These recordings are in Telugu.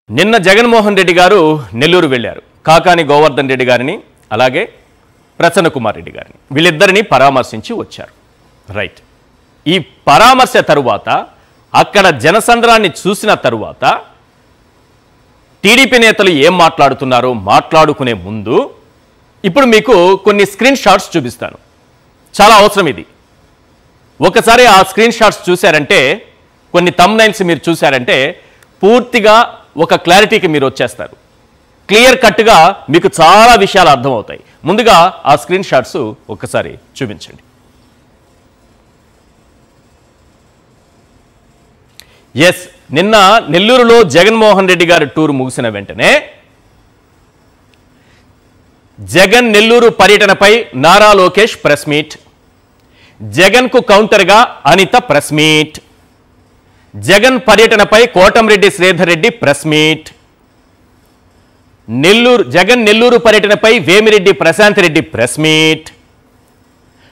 నిన్న జగన్మోహన్ రెడ్డి గారు నెల్లూరు వెళ్ళారు. కాకాని గోవర్ధన్ రెడ్డి గారిని అలాగే ప్రసన్న కుమార్ రెడ్డి గారిని వీళ్ళిద్దరిని పరామర్శించి వచ్చారు. రైట్. ఈ పరామర్శ తరువాత అక్కడ జనసంద్రాన్ని చూసిన తరువాత టీడీపీ నేతలు ఏం మాట్లాడుతున్నారో మాట్లాడుకునే ముందు ఇప్పుడు మీకు కొన్ని స్క్రీన్ షాట్స్ చూపిస్తాను. చాలా అవసరం ఇది. ఒకసారి ఆ స్క్రీన్ షాట్స్ చూశారంటే, కొన్ని థంబ్నైల్స్ మీరు చూశారంటే పూర్తిగా ఒక క్లారిటీకి మీరు వచ్చేస్తారు. క్లియర్ కట్గా మీకు చాలా విషయాలు అర్థమవుతాయి. ముందుగా ఆ స్క్రీన్ షాట్స్ ఒకసారి చూపించండి. ఎస్, నిన్న నెల్లూరులో జగన్మోహన్ రెడ్డి గారి టూర్ ముగిసిన వెంటనే జగన్ నెల్లూరు పర్యటనపై నారా లోకేష్ ప్రెస్ మీట్, జగన్కు కౌంటర్గా అనిత ప్రెస్ మీట్, జగన్ పర్యటనపై కోటంరెడ్డి శ్రీధర్ రెడ్డి ప్రెస్ మీట్, జగన్ నెల్లూరు పర్యటనపై వేమిరెడ్డి ప్రశాంత్ రెడ్డి ప్రెస్ మీట్,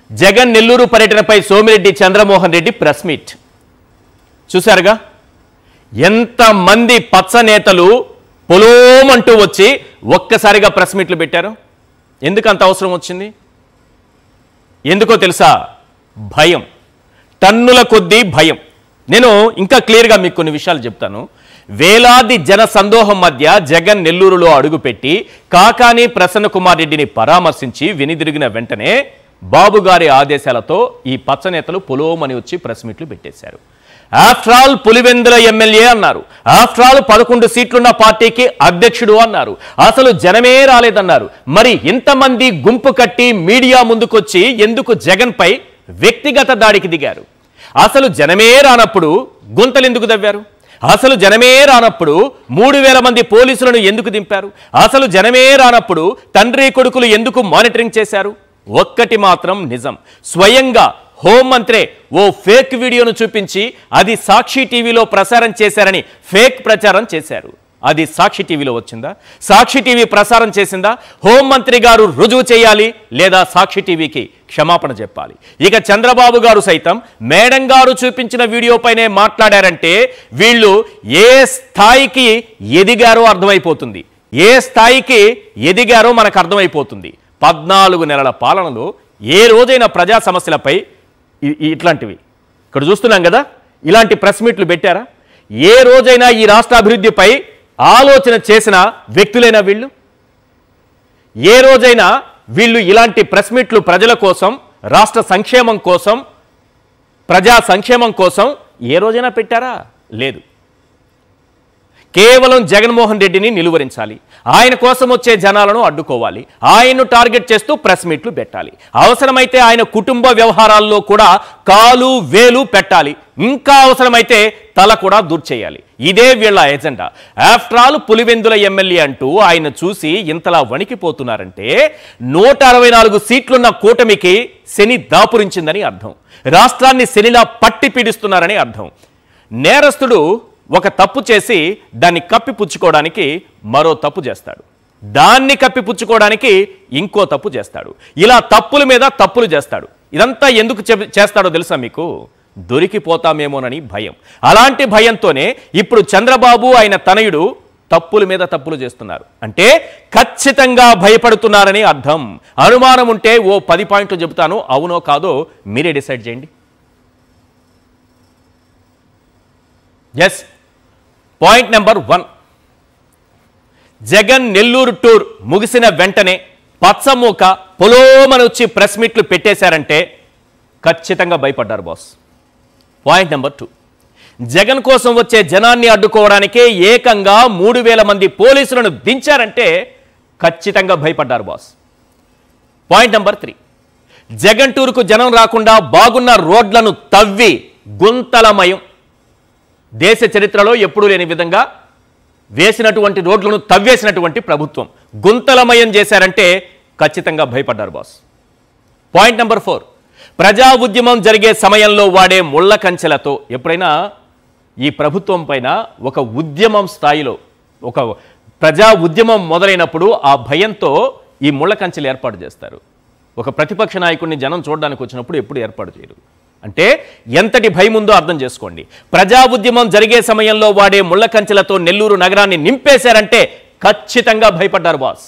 జగన్ నెల్లూరు పర్యటనపై సోమిరెడ్డి చంద్రమోహన్ రెడ్డి ప్రెస్ మీట్. చూశారుగా ఎంతమంది పచ్చ నేతలు పొలోమంటూ వచ్చి ఒక్కసారిగా ప్రెస్ మీట్లు పెట్టారు. ఎందుకు అంత అవసరం వచ్చింది? ఎందుకో తెలుసా? భయం, టన్నుల కొద్దీ భయం. నేను ఇంకా క్లియర్గా మీకు కొన్ని విషయాలు చెప్తాను. వేలాది జన సందోహం మధ్య జగన్ నెల్లూరులో అడుగుపెట్టి కాకాని ప్రసన్న కుమార్ రెడ్డిని పరామర్శించి వెనుదిరిగిన వెంటనే బాబు గారి ఆదేశాలతో ఈ పచ్చనేతలు పొలోమని వచ్చి ప్రెస్ మీట్లు పెట్టేశారు. ఆఫ్టర్ ఆల్ పులివెందుల ఎమ్మెల్యే అన్నారు. ఆఫ్టర్ ఆల్ 11 సీట్లున్న పార్టీకి అధ్యక్షుడు అన్నారు. అసలు జనమే రాలేదన్నారు. మరి ఇంతమంది గుంపు కట్టి మీడియా ముందుకొచ్చి ఎందుకు జగన్పై వ్యక్తిగత దాడికి దిగారు? అసలు జనమే రానప్పుడు గుంతలెందుకు దవ్వారు? అసలు జనమే రానప్పుడు 3000 మంది పోలీసులను ఎందుకు దింపారు? అసలు జనమే రానప్పుడు తండ్రి కొడుకులు ఎందుకు మానిటరింగ్ చేశారు? ఒక్కటి మాత్రం నిజం, స్వయంగా హోంమంత్రే ఓ ఫేక్ వీడియోను చూపించి అది సాక్షి టీవీలో ప్రసారం చేశారని ఫేక్ ప్రచారం చేశారు. అది సాక్షి టీవీలో వచ్చిందా? సాక్షి టీవీ ప్రసారం చేసిందా? హోంమంత్రి గారు రుజువు చేయాలి, లేదా సాక్షి టీవీకి క్షమాపణ చెప్పాలి. ఇక చంద్రబాబు గారు సైతం మేడం గారు చూపించిన వీడియోపైనే మాట్లాడారంటే వీళ్ళు ఏ స్థాయికి ఎదిగారో అర్థమైపోతుంది. ఏ స్థాయికి ఎదిగారో మనకు అర్థమైపోతుంది. 14 నెలల పాలనలో ఏ రోజైనా ప్రజా సమస్యలపై ఇట్లాంటివి ఇక్కడ చూస్తున్నాం కదా, ఇలాంటి ప్రెస్ మీట్లు పెట్టారా? ఏ రోజైనా ఈ రాష్ట్ర అభివృద్ధిపై ఆలోచన చేసిన వ్యక్తులైనా వీళ్ళు? ఏ రోజైనా వీళ్ళు ఇలాంటి ప్రెస్ మీట్లు ప్రజల కోసం, రాష్ట్ర సంక్షేమం కోసం, ప్రజా సంక్షేమం కోసం ఏ రోజైనా పెట్టారా? లేదు. కేవలం జగన్మోహన్ రెడ్డిని నిలువరించాలి, ఆయన కోసం వచ్చే జనాలను అడ్డుకోవాలి, ఆయన్ను టార్గెట్ చేస్తూ ప్రెస్ మీట్లు పెట్టాలి, అవసరమైతే ఆయన కుటుంబ వ్యవహారాల్లో కూడా కాలు వేలు పెట్టాలి, ఇంకా అవసరమైతే తల కూడా దూర్చేయాలి. ఇదే వీళ్ళ agenda. After all Pulivendula MLA అంటూ ఆయన చూసి ఇంతలా వణికిపోతున్నారంటే 164 సీట్లున్న కూటమికి శని దాపురించిందని అర్థం. రాష్ట్రాన్ని శనిలా పట్టి పీడిస్తున్నారని అర్థం. నేరస్తుడు ఒక తప్పు చేసి దాన్ని కప్పిపుచ్చుకోవడానికి మరో తప్పు చేస్తాడు, దాన్ని కప్పిపుచ్చుకోవడానికి ఇంకో తప్పు చేస్తాడు, ఇలా తప్పుల మీద తప్పులు చేస్తాడు. ఇదంతా ఎందుకు చేస్తాడో తెలుసా మీకు? దొరికిపోతామేమోనని భయం. అలాంటి భయంతోనే ఇప్పుడు చంద్రబాబు ఆయన తనయుడు తప్పుల మీద తప్పులు చేస్తున్నారు. అంటే ఖచ్చితంగా భయపడుతున్నారని అర్థం. అనుమానం ఉంటే ఓ 10 పాయింట్లు చెబుతాను, అవునో కాదో మీరే డిసైడ్ చేయండి. Yes, point number 1, Jagan Nellore tour ముగిసిన వెంటనే పచ్చమూక పొలోమని వచ్చి ప్రెస్ మీట్లు పెట్టేశారంటే ఖచ్చితంగా భయపడ్డారు బాస్. పాయింట్ నెంబర్ 2, జగన్ కోసం వచ్చే జనాన్ని అడ్డుకోవడానికే ఏకంగా 3000 మంది పోలీసులను దించారంటే ఖచ్చితంగా భయపడ్డారు బాస్. పాయింట్ నెంబర్ 3, జగన్ టూర్కు జనం రాకుండా బాగున్న రోడ్లను తవ్వి గుంతలమయం, దేశ చరిత్రలో ఎప్పుడూ లేని విధంగా వేసినటువంటి రోడ్లను తవ్వేసినటువంటి ప్రభుత్వం గుంతలమయం చేశారంటే ఖచ్చితంగా భయపడ్డారు బాస్. పాయింట్ నెంబర్ 4, ప్రజా ఉద్యమం జరిగే సమయంలో వాడే ముళ్ళ కంచెలతో, ఎప్పుడైనా ఈ ప్రభుత్వం పైన ఒక ఉద్యమం స్థాయిలో ఒక ప్రజా ఉద్యమం మొదలైనప్పుడు ఆ భయంతో ఈ ముళ్ళ కంచెలు ఏర్పాటు చేస్తారు. ఒక ప్రతిపక్ష నాయకుడిని జనం చూడడానికి వచ్చినప్పుడు ఎప్పుడు ఏర్పాటు చేయరు. అంటే ఎంతటి భయం ఉందో అర్థం చేసుకోండి. ప్రజా ఉద్యమం జరిగే సమయంలో వాడే ముళ్ళ కంచెలతో నెల్లూరు నగరాన్ని నింపేశారంటే ఖచ్చితంగా భయపడ్డారు బాస్.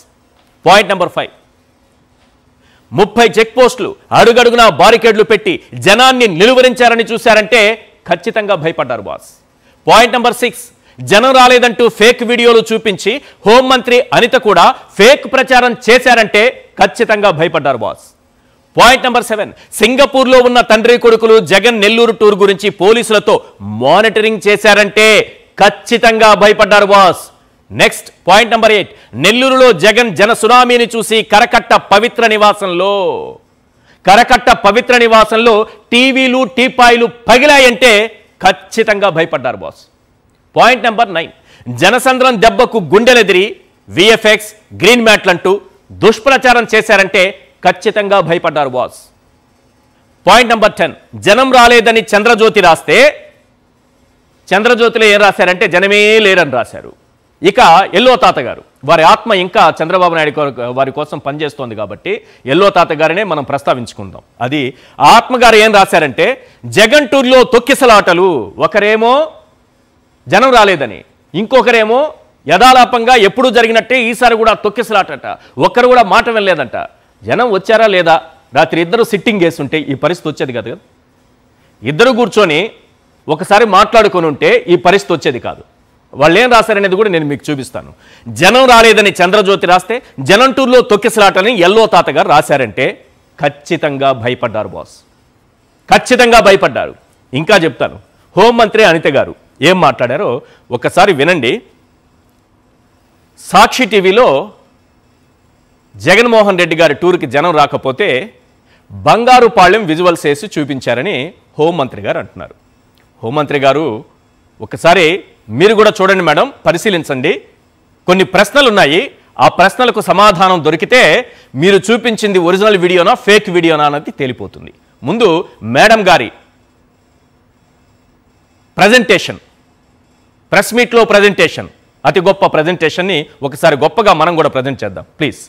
పాయింట్ నెంబర్ 5, 30 చెక్ పోస్టులు, అడుగడుగునా బారికేడ్లు పెట్టి జనాన్ని నిలువరించారని చూశారంటే ఖచ్చితంగా భయపడ్డారు బాస్. పాయింట్ నెంబర్ 6, జనం రాలేదంటూ ఫేక్ వీడియోలు చూపించి హోంమంత్రి అనిత కూడా ఫేక్ ప్రచారం చేశారంటే ఖచ్చితంగా భయపడ్డారు బాస్. పాయింట్ నెంబర్ 7, సింగపూర్లో ఉన్న తండ్రి కొడుకులు జగన్ నెల్లూరు టూర్ గురించి పోలీసులతో మానిటరింగ్ చేశారంటే ఖచ్చితంగా భయపడ్డారు బాస్. నెక్స్ట్ పాయింట్ నెంబర్ 8, నెల్లూరులో జగన్ జన సునామీని చూసి కరకట్ట పవిత్ర నివాసంలో టీవీలు టీపాయిలు పగిలాయంటే ఖచ్చితంగా భయపడ్డారు బాస్. పాయింట్ నెంబర్ 9, జనసంద్రం దెబ్బకు గుండెలెదిరి విఎఫ్ఎక్స్ గ్రీన్ మ్యాట్లంటూ దుష్ప్రచారం చేశారంటే ఖచ్చితంగా భయపడ్డారు బాస్. పాయింట్ నెంబర్ 10, జనం రాలేదని చంద్రజ్యోతి రాస్తే చంద్రజ్యోతిలో ఏం రాశారంటే జనమే లేరని రాశారు. ఇక ఎల్లో తాత గారు, వారి ఆత్మ ఇంకా చంద్రబాబు నాయుడు వారి కోసం పనిచేస్తోంది కాబట్టి ఎల్లో తాత గారినే మనం ప్రస్తావించుకుందాం. అది ఆత్మగారు ఏం రాశారంటే జగన్ టూర్లో తొక్కిసలాటలు, ఒకరేమో జనం రాలేదని, ఇంకొకరేమో యథాలాపంగా ఎప్పుడు జరిగినట్టే ఈసారి కూడా తొక్కిసలాటట, ఒక్కరు కూడా మాట వెళ్ళలేదంట. జనం వచ్చారా లేదా, రాత్రి ఇద్దరు సిట్టింగ్ వేస్తుంటే ఈ పరిస్థితి వచ్చేది కాదు కదా. ఇద్దరు కూర్చొని ఒకసారి మాట్లాడుకొని ఉంటే ఈ పరిస్థితి వచ్చేది కాదు. వాళ్ళు ఏం రాశారనేది కూడా నేను మీకు చూపిస్తాను. జనం రాలేదని చంద్రజ్యోతి రాస్తే జనం టూర్లో తొక్కిసలాటని ఎల్లో తాత గారు రాశారంటే ఖచ్చితంగా భయపడ్డారు బాస్, ఖచ్చితంగా భయపడ్డారు. ఇంకా చెప్తాను, హోంమంత్రి అనిత గారు ఏం మాట్లాడారో ఒకసారి వినండి. సాక్షి టీవీలో జగన్మోహన్ రెడ్డి గారి టూర్కి జనం రాకపోతే బంగారుపాళ్యం విజువల్స్ వేసి చూపించారని హోంమంత్రి గారు అంటున్నారు. హోంమంత్రి గారు ఒకసారి మీరు కూడా చూడండి మేడం, పరిశీలించండి. కొన్ని ప్రశ్నలు ఉన్నాయి, ఆ ప్రశ్నలకు సమాధానం దొరికితే మీరు చూపించింది ఒరిజినల్ వీడియోనా ఫేక్ వీడియోనా అన్నది తేలిపోతుంది. ముందు మేడం గారి ప్రజెంటేషన్, ప్రెస్ మీట్లో ప్రజెంటేషన్, అతి గొప్ప ప్రజెంటేషన్ని ఒకసారి గొప్పగా మనం కూడా ప్రజెంట్ చేద్దాం ప్లీజ్.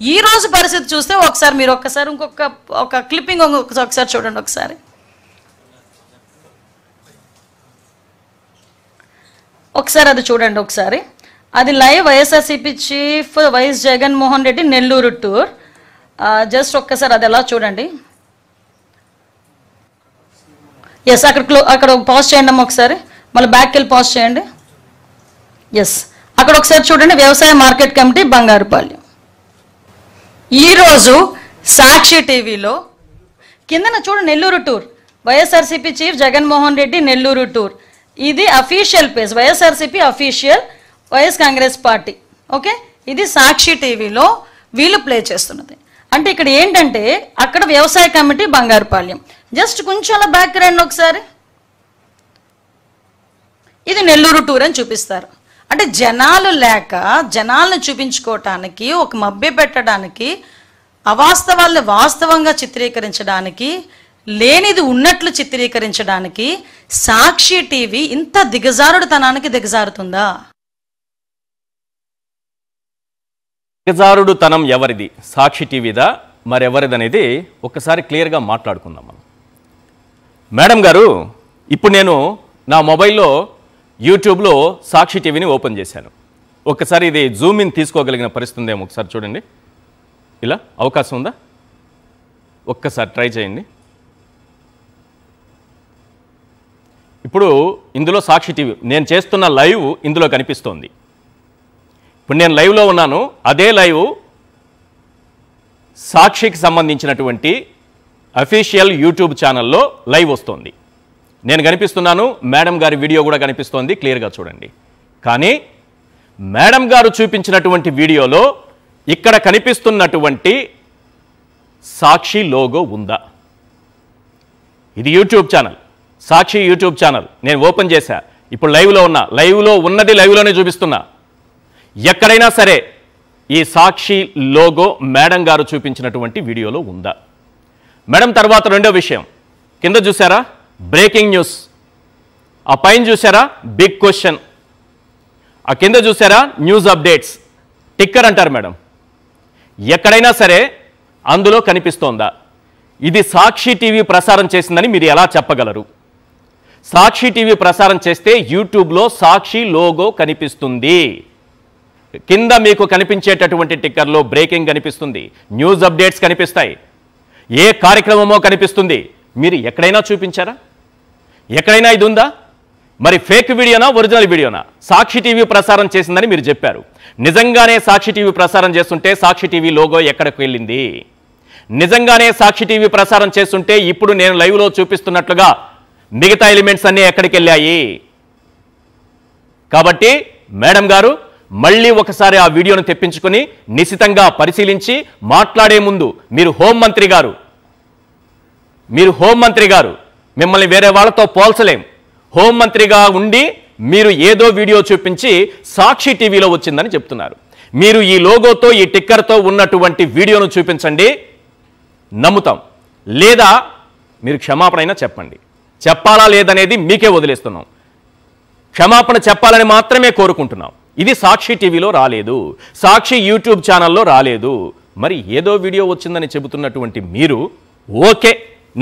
ఈ రోజు పరిస్థితి చూస్తే ఒకసారి మీరు ఇంకొక క్లిప్పింగ్ ఒకసారి చూడండి. ఒకసారి అది చూడండి. ఒకసారి అది live YSRCP chief YS Jaganmohan Reddy Nellore tour. Just ఒక్కసారి అది ఎలా చూడండి. ఎస్, అక్కడ పాజ్ చేయండి అమ్మ, ఒకసారి మళ్ళీ బ్యాక్కి వెళ్ళి పాజ్ చేయండి. ఎస్, అక్కడ ఒకసారి చూడండి. వ్యవసాయ మార్కెట్ కమిటీ బంగారుపాళ్యం. ఈరోజు సాక్షి టీవీలో కిందన చూడండి, Nellore tour, YSRCP chief Jaganmohan Reddy Nellore tour. ఇది official page, YSRCP official, YS Congress party. Okay, ఇది సాక్షి టీవీలో వీళ్ళు ప్లే చేస్తున్నది. అంటే ఇక్కడ ఏంటంటే అక్కడ వ్యవసాయ కమిటీ బంగారుపాళ్యం. జస్ట్ కొంచెం అలా బ్యాక్ రండి ఒకసారి. ఇది నెల్లూరు టూర్ అని చూపిస్తారు. అంటే జనాలు లేక జనాలను చూపించుకోవటానికి, ఒక మభ్య పెట్టడానికి, అవాస్తవాలను వాస్తవంగా చిత్రీకరించడానికి, లేనిది ఉన్నట్లు చిత్రీకరించడానికి సాక్షి టీవీ ఇంత దిగజారుడుతనానికి దిగజారుతుందా? దిగజారుడుతనం ఎవరిది, సాక్షి టీవీదా మరెవరిదనేది ఒకసారి క్లియర్గా మాట్లాడుకుందాం మనం. మేడం గారు, ఇప్పుడు నేను నా మొబైల్లో యూట్యూబ్లో సాక్షి టీవీని ఓపెన్ చేశాను. ఒకసారి ఇది జూమ్ ఇన్ తీసుకోగలిగిన పరిస్థితి ఉందేమో ఒకసారి చూడండి. ఇలా అవకాశం ఉందా? ఒక్కసారి ట్రై చేయండి. ఇప్పుడు ఇందులో సాక్షి టీవీ నేను చేస్తున్న లైవ్ ఇందులో కనిపిస్తోంది. ఇప్పుడు నేను లైవ్లో ఉన్నాను. అదే లైవ్ సాక్షికి సంబంధించినటువంటి అఫీషియల్ యూట్యూబ్ ఛానల్లో లైవ్ వస్తోంది. నేను కనిపిస్తున్నాను, మేడం గారి వీడియో కూడా కనిపిస్తోంది, క్లియర్గా చూడండి. కానీ మేడం గారు చూపించినటువంటి వీడియోలో ఇక్కడ కనిపిస్తున్నటువంటి సాక్షి లోగో ఉందా? ఇది యూట్యూబ్ ఛానల్, సాక్షి యూట్యూబ్ ఛానల్. నేను ఓపెన్ చేశా, ఇప్పుడు లైవ్లో ఉన్నా, లైవ్లో ఉన్నది లైవ్లోనే చూపిస్తున్నా. ఎక్కడైనా సరే ఈ సాక్షి లోగో మేడం గారు చూపించినటువంటి వీడియోలో ఉందా? మేడం, తర్వాత రెండో విషయం, కింద చూసారా బ్రేకింగ్ న్యూస్, ఆ పైన చూసారా బిగ్ క్వశ్చన్, ఆ కింద చూసారా న్యూస్ అప్డేట్స్, టిక్కర్ అంటారు మేడం. ఎక్కడైనా సరే అందులో కనిపిస్తోందా? ఇది సాక్షి టీవీ ప్రసారం చేసిందని మీరు ఎలా చెప్పగలరు? సాక్షి టీవీ ప్రసారం చేస్తే యూట్యూబ్లో సాక్షి లోగో కనిపిస్తుంది, కింద మీకు కనిపించేటటువంటి టిక్కర్లో బ్రేకింగ్ కనిపిస్తుంది, న్యూస్ అప్డేట్స్ కనిపిస్తాయి, ఏ కార్యక్రమమో కనిపిస్తుంది. మీరు ఎక్కడైనా చూపించారా? ఎక్కడైనా ఇది ఉందా? మరి ఫేక్ వీడియోనా ఒరిజినల్ వీడియోనా? సాక్షి టీవీ ప్రసారం చేసిందని మీరు చెప్పారు. నిజంగానే సాక్షి టీవీ ప్రసారం చేస్తుంటే సాక్షి టీవీ లోగో ఎక్కడికి వెళ్ళింది? నిజంగానే సాక్షి టీవీ ప్రసారం చేస్తుంటే ఇప్పుడు నేను లైవ్లో చూపిస్తున్నట్లుగా మిగతా ఎలిమెంట్స్ అన్నీ ఎక్కడికి వెళ్ళాయి? కాబట్టి మేడం గారు మళ్ళీ ఒకసారి ఆ వీడియోను తెప్పించుకొని నిశితంగా పరిశీలించి మాట్లాడే ముందు మీరు హోంమంత్రి గారు మిమ్మల్ని వేరే వాళ్ళతో పోల్చలేం. హోంమంత్రిగా ఉండి మీరు ఏదో వీడియో చూపించి సాక్షి టీవీలో వచ్చిందని చెప్తున్నారు. మీరు ఈ లోగోతో ఈ టిక్కర్తో ఉన్నటువంటి వీడియోను చూపించండి, నమ్ముతాం. లేదా మీరు క్షమాపణ అయినా చెప్పండి. చెప్పాలా లేదనేది మీకే వదిలేస్తున్నాం. క్షమాపణ చెప్పాలని మాత్రమే కోరుకుంటున్నాం. ఇది సాక్షి టీవీలో రాలేదు, సాక్షి యూట్యూబ్ ఛానల్లో రాలేదు. మరి ఏదో వీడియో వచ్చిందని చెబుతున్నటువంటి మీరు ఓకే.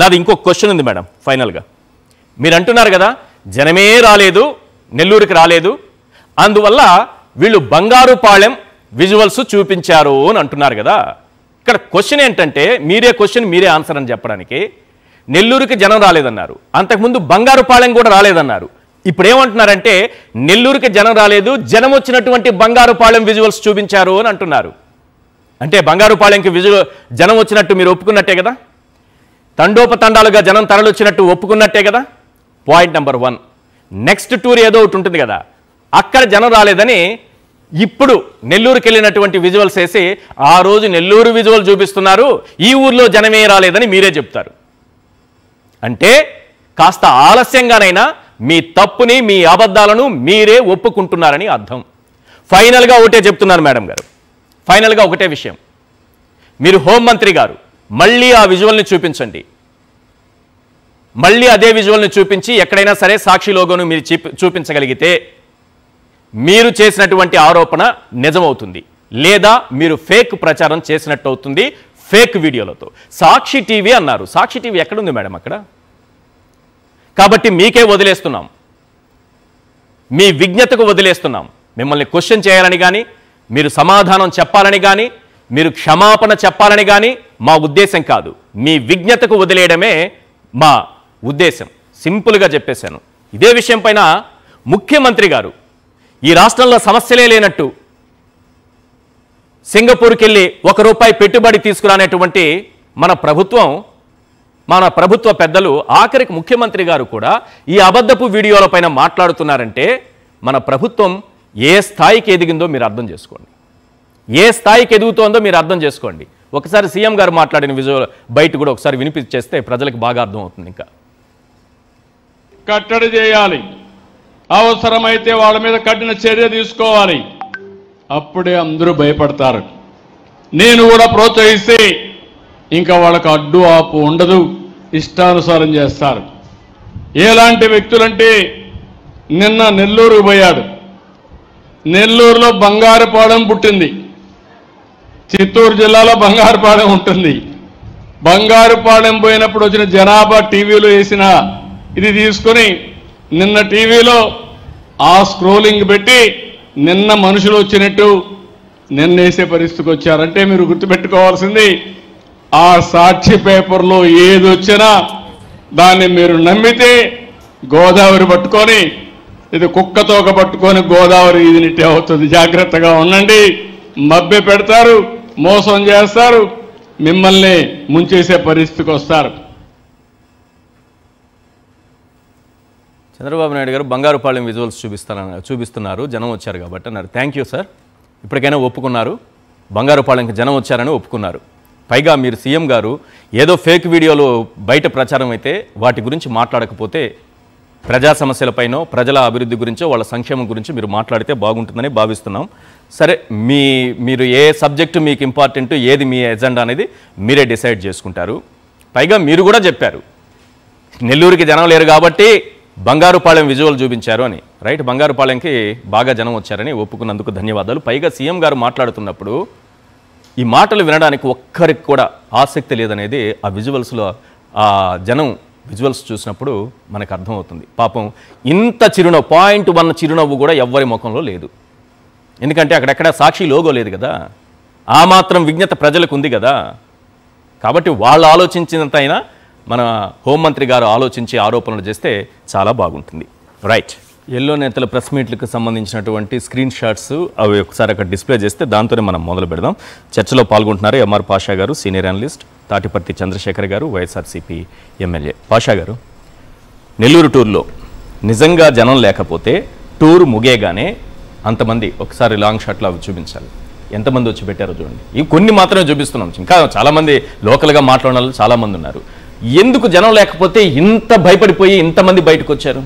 నాది ఇంకొక క్వశ్చన్ ఉంది మేడం. ఫైనల్గా మీరు అంటున్నారు కదా, జనమే రాలేదు, నెల్లూరుకి రాలేదు, అందువల్ల వీళ్ళు బంగారుపాళెం విజువల్స్ చూపించారు అని అంటున్నారు కదా. ఇక్కడ క్వశ్చన్ ఏంటంటే, మీరే ఆన్సర్ అని చెప్పడానికి, నెల్లూరుకి జనం రాలేదన్నారు, అంతకుముందు బంగారుపాళెం కూడా రాలేదన్నారు. ఇప్పుడు ఏమంటున్నారంటే నెల్లూరుకి జనం రాలేదు, జనం వచ్చినటువంటి బంగారుపాళెం విజువల్స్ చూపించారు అని అంటున్నారు. అంటే బంగారుపాళెంకి జనం వచ్చినట్టు మీరు ఒప్పుకున్నట్టే కదా, తండోపతండాలుగా జనం తరలొచ్చినట్టు ఒప్పుకున్నట్టే కదా. Point number 1. నెక్స్ట్ టూర్ ఏదో ఒకటి ఉంటుంది కదా, అక్కడ జనం రాలేదని ఇప్పుడు నెల్లూరుకి వెళ్ళినటువంటి విజువల్స్ వేసి ఆ రోజు నెల్లూరు విజువల్ చూపిస్తున్నారు, ఈ ఊర్లో జనమే రాలేదని మీరే చెప్తారు. అంటే కాస్త ఆలస్యంగానైనా మీ తప్పుని, మీ అబద్ధాలను మీరే ఒప్పుకుంటున్నారని అర్థం. ఫైనల్గా ఒకటే చెప్తున్నారు మేడం గారు, ఫైనల్గా ఒకటే విషయం. మీరు హోంమంత్రి గారు మళ్ళీ ఆ విజువల్ని చూపించండి. మళ్ళీ అదే విజువల్ని చూపించి ఎక్కడైనా సరే సాక్షి లోగోను మీరు చూపించగలిగితే మీరు చేసినటువంటి ఆరోపణ నిజమవుతుంది, లేదా మీరు ఫేక్ ప్రచారం చేసినట్టు అవుతుంది ఫేక్ వీడియోలతో. సాక్షి టీవీ అన్నారు, సాక్షి టీవీ ఎక్కడుంది మేడం అక్కడ? కాబట్టి మీకే వదిలేస్తున్నాం, మీ విజ్ఞతకు వదిలేస్తున్నాం. మిమ్మల్ని క్వశ్చన్ చేయాలని కానీ, మీరు సమాధానం చెప్పాలని కానీ, మీరు క్షమాపణ చెప్పాలని కానీ మా ఉద్దేశం కాదు. మీ విజ్ఞతకు వదిలేయడమే మా ఉద్దేశం. సింపుల్గా చెప్పేశాను. ఇదే విషయం పైన ముఖ్యమంత్రి గారు ఈ రాష్ట్రంలో సమస్యలే లేనట్టు సింగపూర్కి వెళ్ళి ₹1 పెట్టుబడి తీసుకురానేటువంటి మన ప్రభుత్వ పెద్దలు, ఆఖరికి ముఖ్యమంత్రి గారు కూడా ఈ అబద్ధపు వీడియోల పైన మాట్లాడుతున్నారంటే మన ప్రభుత్వం ఏ స్థాయికి ఎదిగిందో మీరు అర్థం చేసుకోండి, ఏ స్థాయికి ఎదుగుతోందో మీరు అర్థం చేసుకోండి. ఒకసారి సీఎం గారు మాట్లాడిన విజువల్ బయట కూడా ఒకసారి వినిపించేస్తే ప్రజలకు బాగా అర్థం అవుతుంది. ఇంకా కట్టడి చేయాలి, అవసరమైతే వాళ్ళ మీద కఠిన చర్య తీసుకోవాలి, అప్పుడే అందరూ భయపడతారు. నేను కూడా ప్రోత్సహిస్తే ఇంకా వాళ్ళకు అడ్డు ఆపు ఉండదు, ఇష్టానుసారం చేస్తారు. ఎలాంటి వ్యక్తులంటే నిన్న నెల్లూరు పోయాడు, నెల్లూరులో బంగారుపాళెం పుట్టింది, చిత్తూరు జిల్లాలో బంగారుపాళెం ఉంటుంది. బంగారుపాళెం పోయినప్పుడు వచ్చిన జనాభా టీవీలో వేసిన ఇది తీసుకొని నిన్న టీవీలో ఆ స్క్రోలింగ్ పెట్టి నిన్న మనుషులు వచ్చినట్టు నిన్న వేసే పరిస్థితికి వచ్చారంటే మీరు గుర్తుపెట్టుకోవాల్సింది, ఆ సాక్షి పేపర్లో ఏది వచ్చినా దాన్ని మీరు నమ్మితే గోదావరి పట్టుకొని, ఇది కుక్కతోక పట్టుకొని గోదావరి ఇదినిట్టే అవుతుంది. జాగ్రత్తగా ఉండండి. మభ్య పెడతారు, మోసం చేస్తారు, మిమ్మల్ని ముంచేసే పరిస్థితికి వస్తారు. చంద్రబాబు నాయుడు గారు బంగారుపాళెం విజువల్స్ చూపిస్తున్నారు, జనం వచ్చారు కాబట్టి అన్నారు. థ్యాంక్ యూ సార్, ఇప్పటికైనా ఒప్పుకున్నారు, బంగారుపాళెంకి జనం వచ్చారని ఒప్పుకున్నారు. పైగా మీరు సీఎం గారు ఏదో ఫేక్ వీడియోలు బయట ప్రచారం అయితే వాటి గురించి మాట్లాడకపోతే ప్రజా సమస్యలపైనో, ప్రజల అభివృద్ధి గురించో, వాళ్ళ సంక్షేమం గురించి మీరు మాట్లాడితే బాగుంటుందని భావిస్తున్నాం. సరే, మీరు ఏ సబ్జెక్టు మీకు ఇంపార్టెంట్, ఏది మీ ఎజెండా అనేది మీరే డిసైడ్ చేసుకుంటారు. పైగా మీరు కూడా చెప్పారు నెల్లూరుకి జనం లేరు కాబట్టి బంగారుపాళెం విజువల్ చూపించారు అని. రైట్, బంగారుపాళెంకి బాగా జనం వచ్చారని ఒప్పుకున్నందుకు ధన్యవాదాలు. పైగా సీఎం గారు మాట్లాడుతున్నప్పుడు ఈ మాటలు వినడానికి ఒక్కరికి కూడా ఆసక్తి లేదనేది ఆ విజువల్స్లో ఆ జనం విజువల్స్ చూసినప్పుడు మనకు అర్థమవుతుంది. పాపం ఇంత చిరునవ్వు 0.1 చిరునవ్వు కూడా ఎవ్వరి ముఖంలో లేదు. ఎందుకంటే అక్కడెక్కడ సాక్షి లోగో లేదు కదా, ఆ మాత్రం విజ్ఞత ప్రజలకు ఉంది కదా. కాబట్టి వాళ్ళు ఆలోచించినంత అయినా మన హోంమంత్రి గారు ఆలోచించి ఆరోపణలు చేస్తే చాలా బాగుంటుంది. రైట్, ఎల్లో నేతల ప్రెస్ మీట్లకు సంబంధించినటువంటి స్క్రీన్ షాట్స్ అవి ఒకసారి అక్కడ డిస్ప్లే చేస్తే దాంతోనే మనం మొదలు పెడదాం. చర్చలో పాల్గొంటున్నారు ఎంఆర్ పాషా గారు, సీనియర్ అనలిస్ట్, తాటిపర్తి చంద్రశేఖర్ గారు, వైఎస్ఆర్సీపీ ఎమ్మెల్యే. పాషా గారు, నెల్లూరు టూర్లో నిజంగా జనం లేకపోతే టూర్ ముగేగానే అంతమంది ఒకసారి లాంగ్ షాట్లో అవి చూపించాలి. ఎంతమంది వచ్చి పెట్టారో చూడండి. ఇవి కొన్ని మాత్రమే చూపిస్తున్నాం, ఇంకా చాలామంది లోకల్గా మాట్లాడిన వాళ్ళు చాలామంది ఉన్నారు. ఎందుకు జనం లేకపోతే ఇంత భయపడిపోయి ఇంతమంది బయటకు వచ్చారు?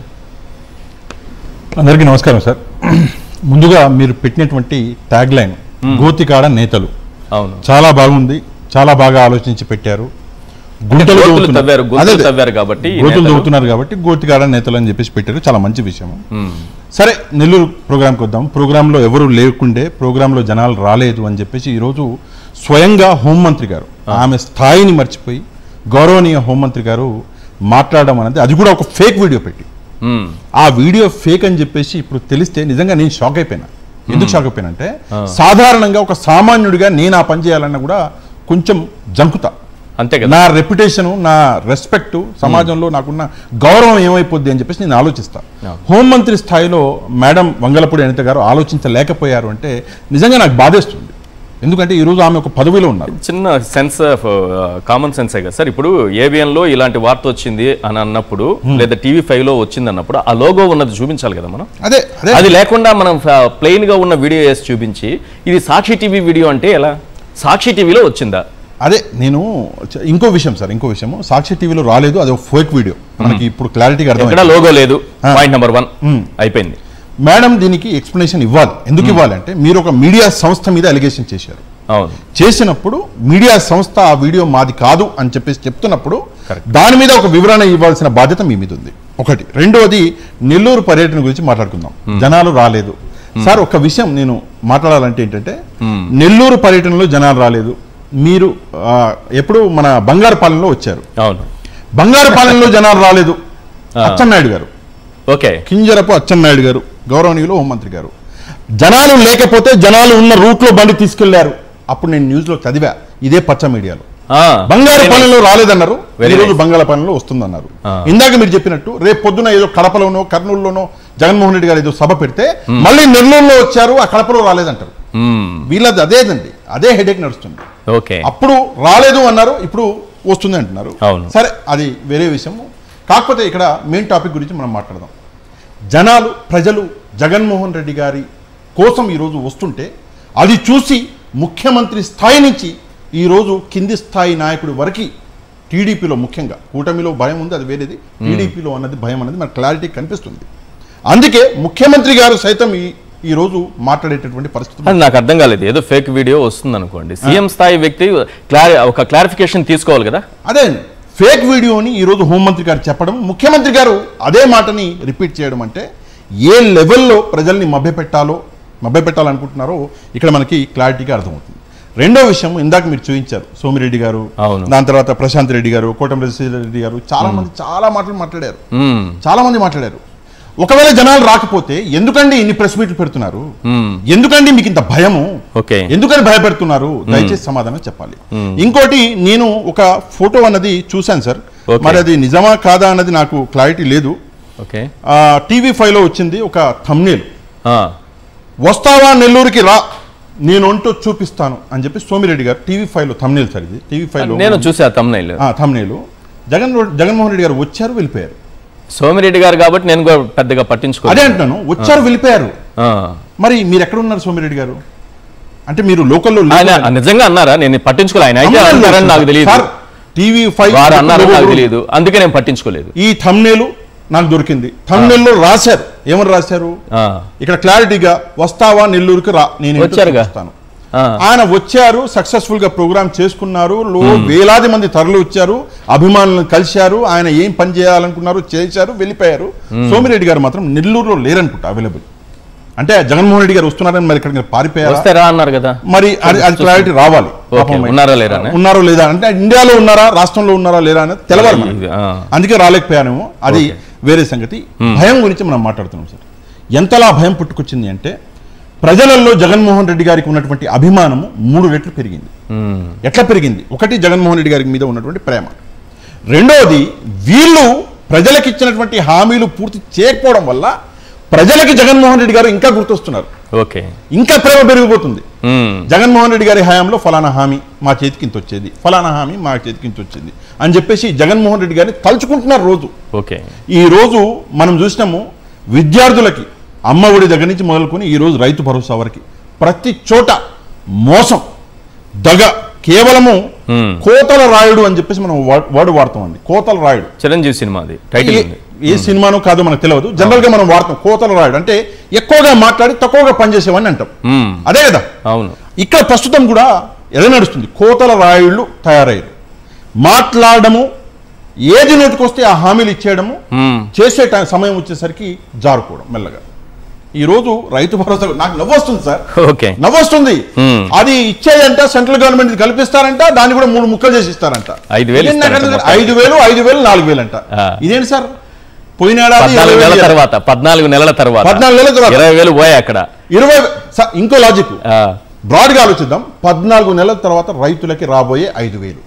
అందరికీ నమస్కారం సార్. ముందుగా మీరు పెట్టినటువంటి ట్యాగ్ లైన్ గోతికాడ నేతలు అవును, చాలా బాగుంది, చాలా బాగా ఆలోచించి పెట్టారు. గోతులు తవ్వుతున్నారు కాబట్టి గోతికాడ నేతలు అని చెప్పేసి పెట్టారు, చాలా మంచి విషయం. సరే, నెల్లూరు ప్రోగ్రాంకి వద్దాం. ప్రోగ్రాంలో ఎవరు లేకుండే, ప్రోగ్రాంలో జనాలు రాలేదు అని చెప్పేసి ఈరోజు స్వయంగా హోంమంత్రి గారు ఆమె స్థాయిని మర్చిపోయి గౌరవనీయ హోంమంత్రి గారు మాట్లాడడం అనేది, అది కూడా ఒక ఫేక్ వీడియో పెట్టి, ఆ వీడియో ఫేక్ అని చెప్పేసి ఇప్పుడు తెలిస్తే నిజంగా నేను షాక్ అయిపోయినా. ఎందుకు షాక్ అయిపోయినంటే, సాధారణంగా ఒక సామాన్యుడిగా నేను ఆ పని చేయాలన్నా కూడా కొంచెం జంకుతా. అంతే కదా, నా రెప్యుటేషన్, నా రెస్పెక్ట్, సమాజంలో నాకున్న గౌరవం ఏమైపోద్ది అని చెప్పేసి నేను ఆలోచిస్తా. హోంమంత్రి స్థాయిలో మేడం వంగలపూడి అనిత గారు ఆలోచించలేకపోయారు అంటే నిజంగా నాకు బాధేస్తుంది. ఎందుకంటే ఈరోజు ఆమె ఒక పదవిలో ఉన్నారు. చిన్న సెన్స్ ఆఫ్ కామన్ సెన్సే కదా సార్. ఇప్పుడు ఏబిఎన్లో ఇలాంటి వార్త వచ్చింది అని అన్నప్పుడు, లేదా టీవీ5లో వచ్చింది అన్నప్పుడు ఆ లోగో ఉన్నది చూపించాలి కదా మనం. అదే అది లేకుండా మనం ప్లెయిన్గా ఉన్న వీడియో వేసి చూపించి ఇది సాక్షి టీవీ వీడియో అంటే ఎలా? సాక్షి టీవీలో వచ్చిందా? అదే నేను ఇంకో విషయం సార్, ఇంకో విషయం, సాక్షి టీవీలో రాలేదు, అది ఒక ఫేక్ వీడియో. మనకి ఇప్పుడు క్లారిటీగా అర్థం, లోగో లేదు, పాయింట్ నెంబర్ 1 అయిపోయింది. మేడం దీనికి ఎక్స్ప్లెనేషన్ ఇవ్వాలి. ఎందుకు ఇవ్వాలి అంటే, మీరు ఒక మీడియా సంస్థ మీద అలిగేషన్ చేశారు. అవును, చేసినప్పుడు మీడియా సంస్థ ఆ వీడియో మాది కాదు అని చెప్పేసి చెప్తున్నప్పుడు దాని మీద ఒక వివరణ ఇవ్వాల్సిన బాధ్యత మీ మీద ఉంది. ఒకటి. రెండోది, నెల్లూరు పర్యటన గురించి మాట్లాడుకుందాం. జనాలు రాలేదు సార్. ఒక విషయం నేను మాట్లాడాలంటే ఏంటంటే, నెల్లూరు పర్యటనలో జనాలు రాలేదు. మీరు ఎప్పుడు మన బంగారుపాలెంలో వచ్చారు. అవును, బంగారుపాలెంలో జనాలు రాలేదు. అచ్చెన్నాయుడు గారు, ఓకే, కింజరపు అచ్చెన్నాయుడు గారు, గౌరవనీయులు హోంమంత్రి గారు, జనాలు లేకపోతే జనాలు ఉన్న రూట్లో బండి తీసుకెళ్లారు. అప్పుడు నేను న్యూస్ లో చదివా, ఇదే పచ్చ మీడియాలో. బంగారుపాలెంలో రాలేదన్నారు, ఈరోజు బంగాళపాలెంలో వస్తుందన్నారు. ఇందాక మీరు చెప్పినట్టు రేపు పొద్దున ఏదో కడపలోనో కర్నూలులోనో జగన్మోహన్ రెడ్డి గారు ఏదో సభ పెడితే మళ్ళీ నెల్లూరులో వచ్చారు, ఆ కడపలో రాలేదంటారు. వీళ్ళది అదేదండి, అదే హెడేక్ నడుస్తుంది. అప్పుడు రాలేదు అన్నారు, ఇప్పుడు వస్తుంది అంటున్నారు. సరే, అది వేరే విషయం. కాకపోతే ఇక్కడ మెయిన్ టాపిక్ గురించి మనం మాట్లాడదాం. జనాలు, ప్రజలు జగన్మోహన్ రెడ్డి గారి కోసం ఈరోజు వస్తుంటే అది చూసి ముఖ్యమంత్రి స్థాయి నుంచి ఈరోజు కింది స్థాయి నాయకుడి వరకు, టీడీపీలో ముఖ్యంగా, కూటమిలో భయం ఉంది, అది వేరేది, టీడీపీలో అన్నది భయం అనేది మనకు క్లారిటీ కనిపిస్తుంది. అందుకే ముఖ్యమంత్రి గారు సైతం ఈ రోజు మాట్లాడేటటువంటి పరిస్థితి నాకు అర్థం కాలేదు. ఏదో ఫేక్ వీడియో వస్తుంది అనుకోండి, సీఎం స్థాయి వ్యక్తి ఒక క్లారిఫికేషన్ తీసుకోవాలి కదా. అదే ఫేక్ వీడియోని ఈరోజు హోంమంత్రి గారు చెప్పడం, ముఖ్యమంత్రి గారు అదే మాటని రిపీట్ చేయడం అంటే ఏ లెవెల్లో ప్రజల్ని మభ్యపెట్టాలనుకుంటున్నారో ఇక్కడ మనకి క్లారిటీగా అర్థమవుతుంది. రెండో విషయం, ఇందాక మీరు చూపించారు సోమిరెడ్డి గారు, దాని తర్వాత ప్రశాంత్ రెడ్డి గారు, కోటమిరెడ్డి గారు, చాలా మంది చాలా మాట్లాడారు. ఒకవేళ జనాలు రాకపోతే ఎందుకండి ఇన్ని ప్రెస్ మీట్లు పెడుతున్నారు? ఎందుకండి మీకు ఇంత భయము? ఎందుకని భయపెడుతున్నారు? దయచేసి సమాధానం చెప్పాలి. ఇంకోటి, నేను ఒక ఫోటో అన్నది చూశాను సార్, మరి అది నిజమా కాదా అన్నది నాకు క్లారిటీ లేదు. టీవీ5లో వచ్చింది ఒక థంబ్నెయిల్, వస్తావా నెల్లూరుకి రా, నేను ఒంటో చూపిస్తాను అని చెప్పి సోమిరెడ్డి గారు టీవీ5లో థంబ్నెయిల్ సార్, ఇది టీవీ5లో నేను చూసా థంబ్నెయిల్. జగన్మోహన్ రెడ్డి గారు వచ్చారు, వెళ్ళిపోయారు. సోమిరెడ్డి గారు కాబట్టి నేను పెద్దగా పట్టించుకోలేదు. అదే అంటున్నాను, వచ్చారు, వెళ్ళిపోయారు. మరి మీరు ఎక్కడ ఉన్నారు సోమిరెడ్డి గారు? అంటే మీరు లోకల్లో నిజంగా అన్నారా? నేను పట్టించుకోలేదు. ఆయన అయితే అన్నారని నాకు తెలియదు, టీవీ5 అన్నారని నాకు తెలియదు, అందుకే నేను పట్టించుకోలేదు. ఈ థంబ్నెయిల్ నాకు దొరికింది. థంబ్నెయిల్లో రాశారు, ఏమని రాశారు ఇక్కడ క్లారిటీగా, వస్తావా నెల్లూరుకి రా, నేను వస్తాను. ఆయన వచ్చారు, సక్సెస్ఫుల్ గా ప్రోగ్రామ్ చేసుకున్నారు, వేలాది మంది తరలి వచ్చారు, అభిమానులను కలిశారు, ఆయన ఏం పని చేయాలనుకున్నారు చేశారు, వెళ్ళిపోయారు. సోమిరెడ్డి గారు మాత్రం నెల్లూరులో లేరనుకుంటా అవైలబుల్. అంటే జగన్మోహన్ రెడ్డి గారు వస్తున్నారని మరి ఇక్కడ పారిపోయారు వస్తారా అన్నారు కదా, మరి అది క్లారిటీ రావాలి. ఉన్నారా లేరా, ఉన్నారో లేదా అంటే ఇండియాలో ఉన్నారా రాష్ట్రంలో ఉన్నారా లేదా అనేది తెలవాలి మనకి. అందుకే రాలేకపోయానేమో, అది వేరే సంగతి. భయం గురించి మనం మాట్లాడుతున్నాం సార్. ఎంతలా భయం పుట్టుకొచ్చింది అంటే ప్రజలలో జగన్మోహన్ రెడ్డి గారికి ఉన్నటువంటి అభిమానము 3 రెట్లు పెరిగింది. ఎట్లా పెరిగింది? ఒకటి, జగన్మోహన్ రెడ్డి గారి మీద ఉన్నటువంటి ప్రేమ. రెండోది, వీళ్ళు ప్రజలకు ఇచ్చినటువంటి హామీలు పూర్తి చేయకపోవడం వల్ల ప్రజలకి జగన్మోహన్ రెడ్డి గారు ఇంకా గుర్తొస్తున్నారు. ఓకే, ఇంకా ప్రేమ పెరిగిపోతుంది. జగన్మోహన్ రెడ్డి గారి హయాంలో ఫలానా హామీ మా చేతికి ఇంత వచ్చేది, ఫలానా హామీ మా చేతికి ఇంత వచ్చింది అని చెప్పేసి జగన్మోహన్ రెడ్డి గారిని తలుచుకుంటున్నారు రోజు. ఓకే, ఈ రోజు మనం చూసినాము విద్యార్థులకి అమ్మ ఒడి దగ్గర నుంచి మొదలుకొని ఈ రోజు రైతు భరోసా వరకు ప్రతి చోట మోసం, దగ. కేవలము కోతల రాయుడు అని చెప్పేసి మనం వర్డ్ వాడతామండి. కోతల రాయుడు చిరంజీవి సినిమాది టైటిల్. ఏ సినిమానో కాదో మనకు తెలియదు, జనరల్ గా మనం వాడతాం కోతల రాయుడు అంటే ఎక్కువగా మాట్లాడి తక్కువగా పనిచేసేవాడిని అంటాం. అదే కదా. అవును, ఇక్కడ ప్రస్తుతం కూడా ఎలా నడుస్తుంది? కోతల రాయుళ్ళు తయారయ్యారు. మాట్లాడము, ఏది నోటికొస్తే ఆ హామీలు ఇచ్చేయడము, చేసే సమయం వచ్చేసరికి జారుకోవడం మెల్లగా. ఈ రోజు రైతు భరోసా నాకు నవ్వొస్తుంది సార్. ఓకే, నవ్వొస్తుంది. అది ఇచ్చేదంట సెంట్రల్ గవర్నమెంట్ కల్పిస్తారంట, దాన్ని కూడా 3 ముక్కలు చేసి ఇస్తారంట. 5,000 5,000 4,000 అంట. ఇదేంటి సార్? పోయిన 14 నెలల తర్వాత 14 నెలల తర్వాత 20,000 పోయాయి అక్కడ. 20 ఇంకో లాజిక్ బ్రాడ్ గా ఆలోచిద్దాం. 14 నెలల తర్వాత రైతులకి రాబోయే 5,000,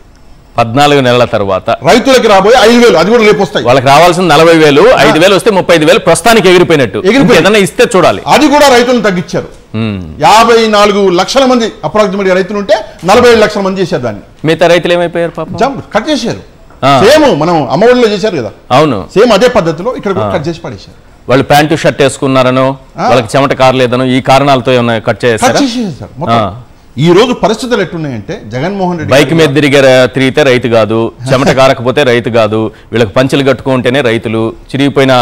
14 నెలల తర్వాత రైతులకి రాబోయే 5,000, అది కూడా రేపు వస్తాయి. వాళ్ళకి రావాల్సిన 40,000, 5,000 వస్తే 35,000 ప్రస్తుతానికి ఎగిరిపోయినట్టు. ఏదైనా ఇస్తే చూడాలి. అది కూడా రైతులను తగ్గించారు. 54 లక్షల మంది అప్రాక్సిమేట్ రైతులు ఉంటే 47 లక్షల మంది చేశారు దాన్ని. మిగతా రైతులు ఏమైపోయారు పాపం? కట్ చేశారు. సేమ్ మనం అమ్మఒడిలో చేశారు కదా, అవును, సేమ్ అదే పద్ధతిలో ఇక్కడ కూడా కట్ చేసి పడేశారు. వాళ్ళు ప్యాంటు షర్ట్ వేసుకున్నారనో, వాళ్ళకి చెమట కారలేదనో, ఈ కారణాలతో ఏమైనా కట్ చేశారు. ఈ రోజు పరిస్థితులు ఎట్టున్నాయంటే జగన్మోహన్ రెడ్డి బైక్ మీద తిరిగితే రైతు కాదు, చెమట కారకపోతే రైతు కాదు, వీళ్ళకి పంచెలు కట్టుకుంటేనే రైతులు, చిరిగిపోయిన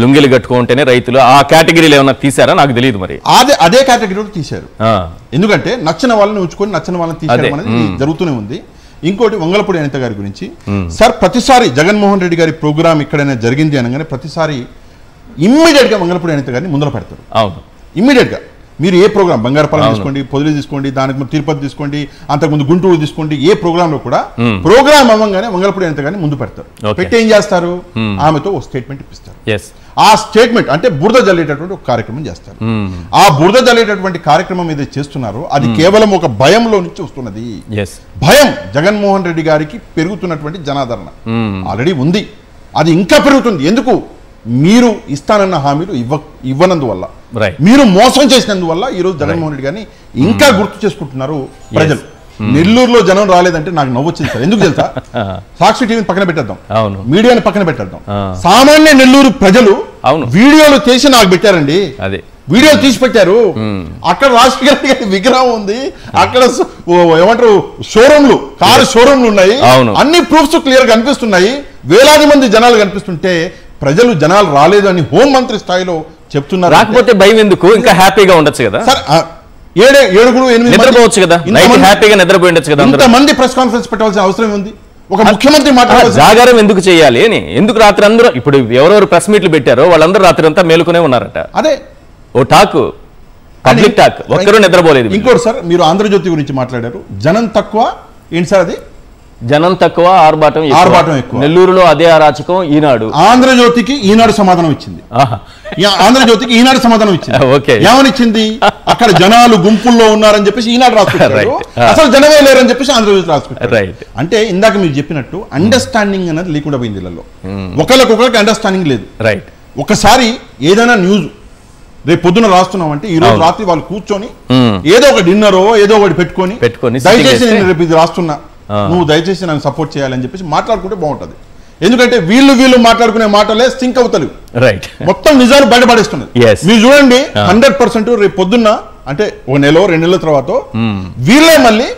లుంగిలు కట్టుకుంటేనే రైతులు. ఆ కేటగిరీలు ఏమైనా తీసారా నాకు తెలియదు. మరి అదే కేటగిరీలో తీశారు. ఎందుకంటే నచ్చిన వాళ్ళని ఉంచుకొని నచ్చిన వాళ్ళని తీసేయడం అనేది జరుగుతూనే ఉంది. ఇంకోటి, వంగలపూడి అనిత గారి గురించి సార్, ప్రతిసారి జగన్మోహన్ రెడ్డి గారి ప్రోగ్రామ్ ఎక్కడైనా జరిగింది అనగానే ప్రతిసారి ఇమ్మీడియట్ గా వంగలపూడి అనిత గారిని ముందర పెడతారు. అవును, ఇమ్మీడియట్ గా. మీరు ఏ ప్రోగ్రామ్, బంగారపాలెం తీసుకోండి, పొదిలి తీసుకోండి, దానికి తిరుపతి తీసుకోండి, అంతకుముందు గుంటూరు తీసుకోండి, ఏ ప్రోగ్రామ్ లో కూడా ప్రోగ్రామ్ అవ్వగానే వంగలపూడి అనిత గారిని ముందు పెడతారు. పెట్టి ఏం చేస్తారు? ఆమెతో ఓ స్టేట్మెంట్ ఇప్పిస్తారు. ఆ స్టేట్మెంట్ అంటే బురద జల్లేటటువంటి ఒక కార్యక్రమం చేస్తారు. ఆ బురద జల్లేటటువంటి కార్యక్రమం ఏదైతే చేస్తున్నారో అది కేవలం ఒక భయంలో నుంచి వస్తున్నది. భయం. జగన్మోహన్ రెడ్డి గారికి పెరుగుతున్నటువంటి జనాదరణ ఆల్రెడీ ఉంది, అది ఇంకా పెరుగుతుంది. ఎందుకు? మీరు ఇస్తానన్న హామీలు ఇవ్వనందువల్ల, మీరు మోసం చేసినందువల్ల ఈ రోజు జగన్మోహన్ రెడ్డి గారిని ఇంకా గుర్తు చేసుకుంటున్నారు ప్రజలు. నెల్లూరులో జనం రాలేదంటే నాకు నవ్వొచ్చింది సార్. ఎందుకు తెలుసా? సాక్షి టీవీని పక్కన పెట్టేద్దాం, మీడియాని పక్కన పెట్టేద్దాం, సామాన్య నెల్లూరు ప్రజలు వీడియోలు తీసి నాకు పెట్టారండి. అదే వీడియోలు తీసి పెట్టారు. అక్కడ రాజశేఖర గారి విగ్రహం ఉంది, అక్కడ ఏమంటారు షోరూమ్లు, కారు షోరూమ్లు ఉన్నాయి, అన్ని ప్రూఫ్స్ క్లియర్ గా కనిపిస్తున్నాయి. వేలాది మంది జనాలు కనిపిస్తుంటే ప్రజలు జనాలు రాలేదు అని హోంమంత్రి స్థాయిలో చెప్తున్నారు. రాకపోతే భయం ఎందుకు? ఇంకా హ్యాపీగా ఉండొచ్చు కదా సార్. 7-8 నిద్రపోవచ్చు కదా, హ్యాపీగా నిద్రపోయి ఉండొచ్చు కదా. ఇంతమంది ప్రెస్ కాన్ఫరెన్స్ పెట్టాల్సిన అవసరం ఉంది? ఒక ముఖ్యమంత్రి మాట్లాడాలి. జాగారం ఎందుకు చేయాలి అని? ఎందుకు రాత్రి అందరూ ఇప్పుడు ఎవరెవరు ప్రెస్ మీట్లు పెట్టారో వాళ్ళందరూ రాత్రి అంతా మేలుకునే ఉన్నారట. అదే ఓ టాక్, పబ్లిక్ టాక్. ఒక్కరూ నిద్రపోలేదు. ఇంకోటి సార్, మీరు ఆంధ్రజ్యోతి గురించి మాట్లాడారు. జనం తక్కువ ఏంటి సార్? అది జనం తక్కువ, ఆర్భాటం ఎక్కువ. నెల్లూరులో అదే అరాచకం. ఈనాడు, ఆంధ్రజ్యోతికి ఈనాడు సమాధానం ఇచ్చింది. ఆంధ్రజ్యోతికి ఈనాడు సమాధానం ఇచ్చింది. ఏమనిచ్చింది? అక్కడ జనాలు గుంపుల్లో ఉన్నారని చెప్పేసి ఈనాడు రాసుకుంటారు, అసలు జనమే లేరని చెప్పేసి ఆంధ్రజ్యోతి రాసుకుంటారు. అంటే ఇందాక మీరు చెప్పినట్టు అండర్స్టాండింగ్ అనేది లేకుండా పోయింది. ఇళ్లలో ఒకరికొకరికి అండర్స్టాండింగ్ లేదు. ఒకసారి ఏదైనా న్యూస్ రేపు పొద్దున రాస్తున్నాం అంటే ఈ రోజు రాత్రి వాళ్ళు కూర్చొని ఏదో ఒక డిన్నరో ఏదో ఒకటి పెట్టుకొని దయచేసి నేను రేపు ఇది రాస్తున్నా, నువ్వు దయచేసి నన్ను సపోర్ట్ చేయాలని చెప్పేసి మాట్లాడుకుంటే బాగుంటది. ఎందుకంటే వీళ్ళు మాట్లాడుకునే మాటలే సింక్ అవుతలేవు, మొత్తం నిజాలు బయటపడేస్తున్నది. మీరు చూడండి 100% రేపు పొద్దున్న అంటే 1 నెల 2 నెలల తర్వాత వీళ్ళే మళ్ళీ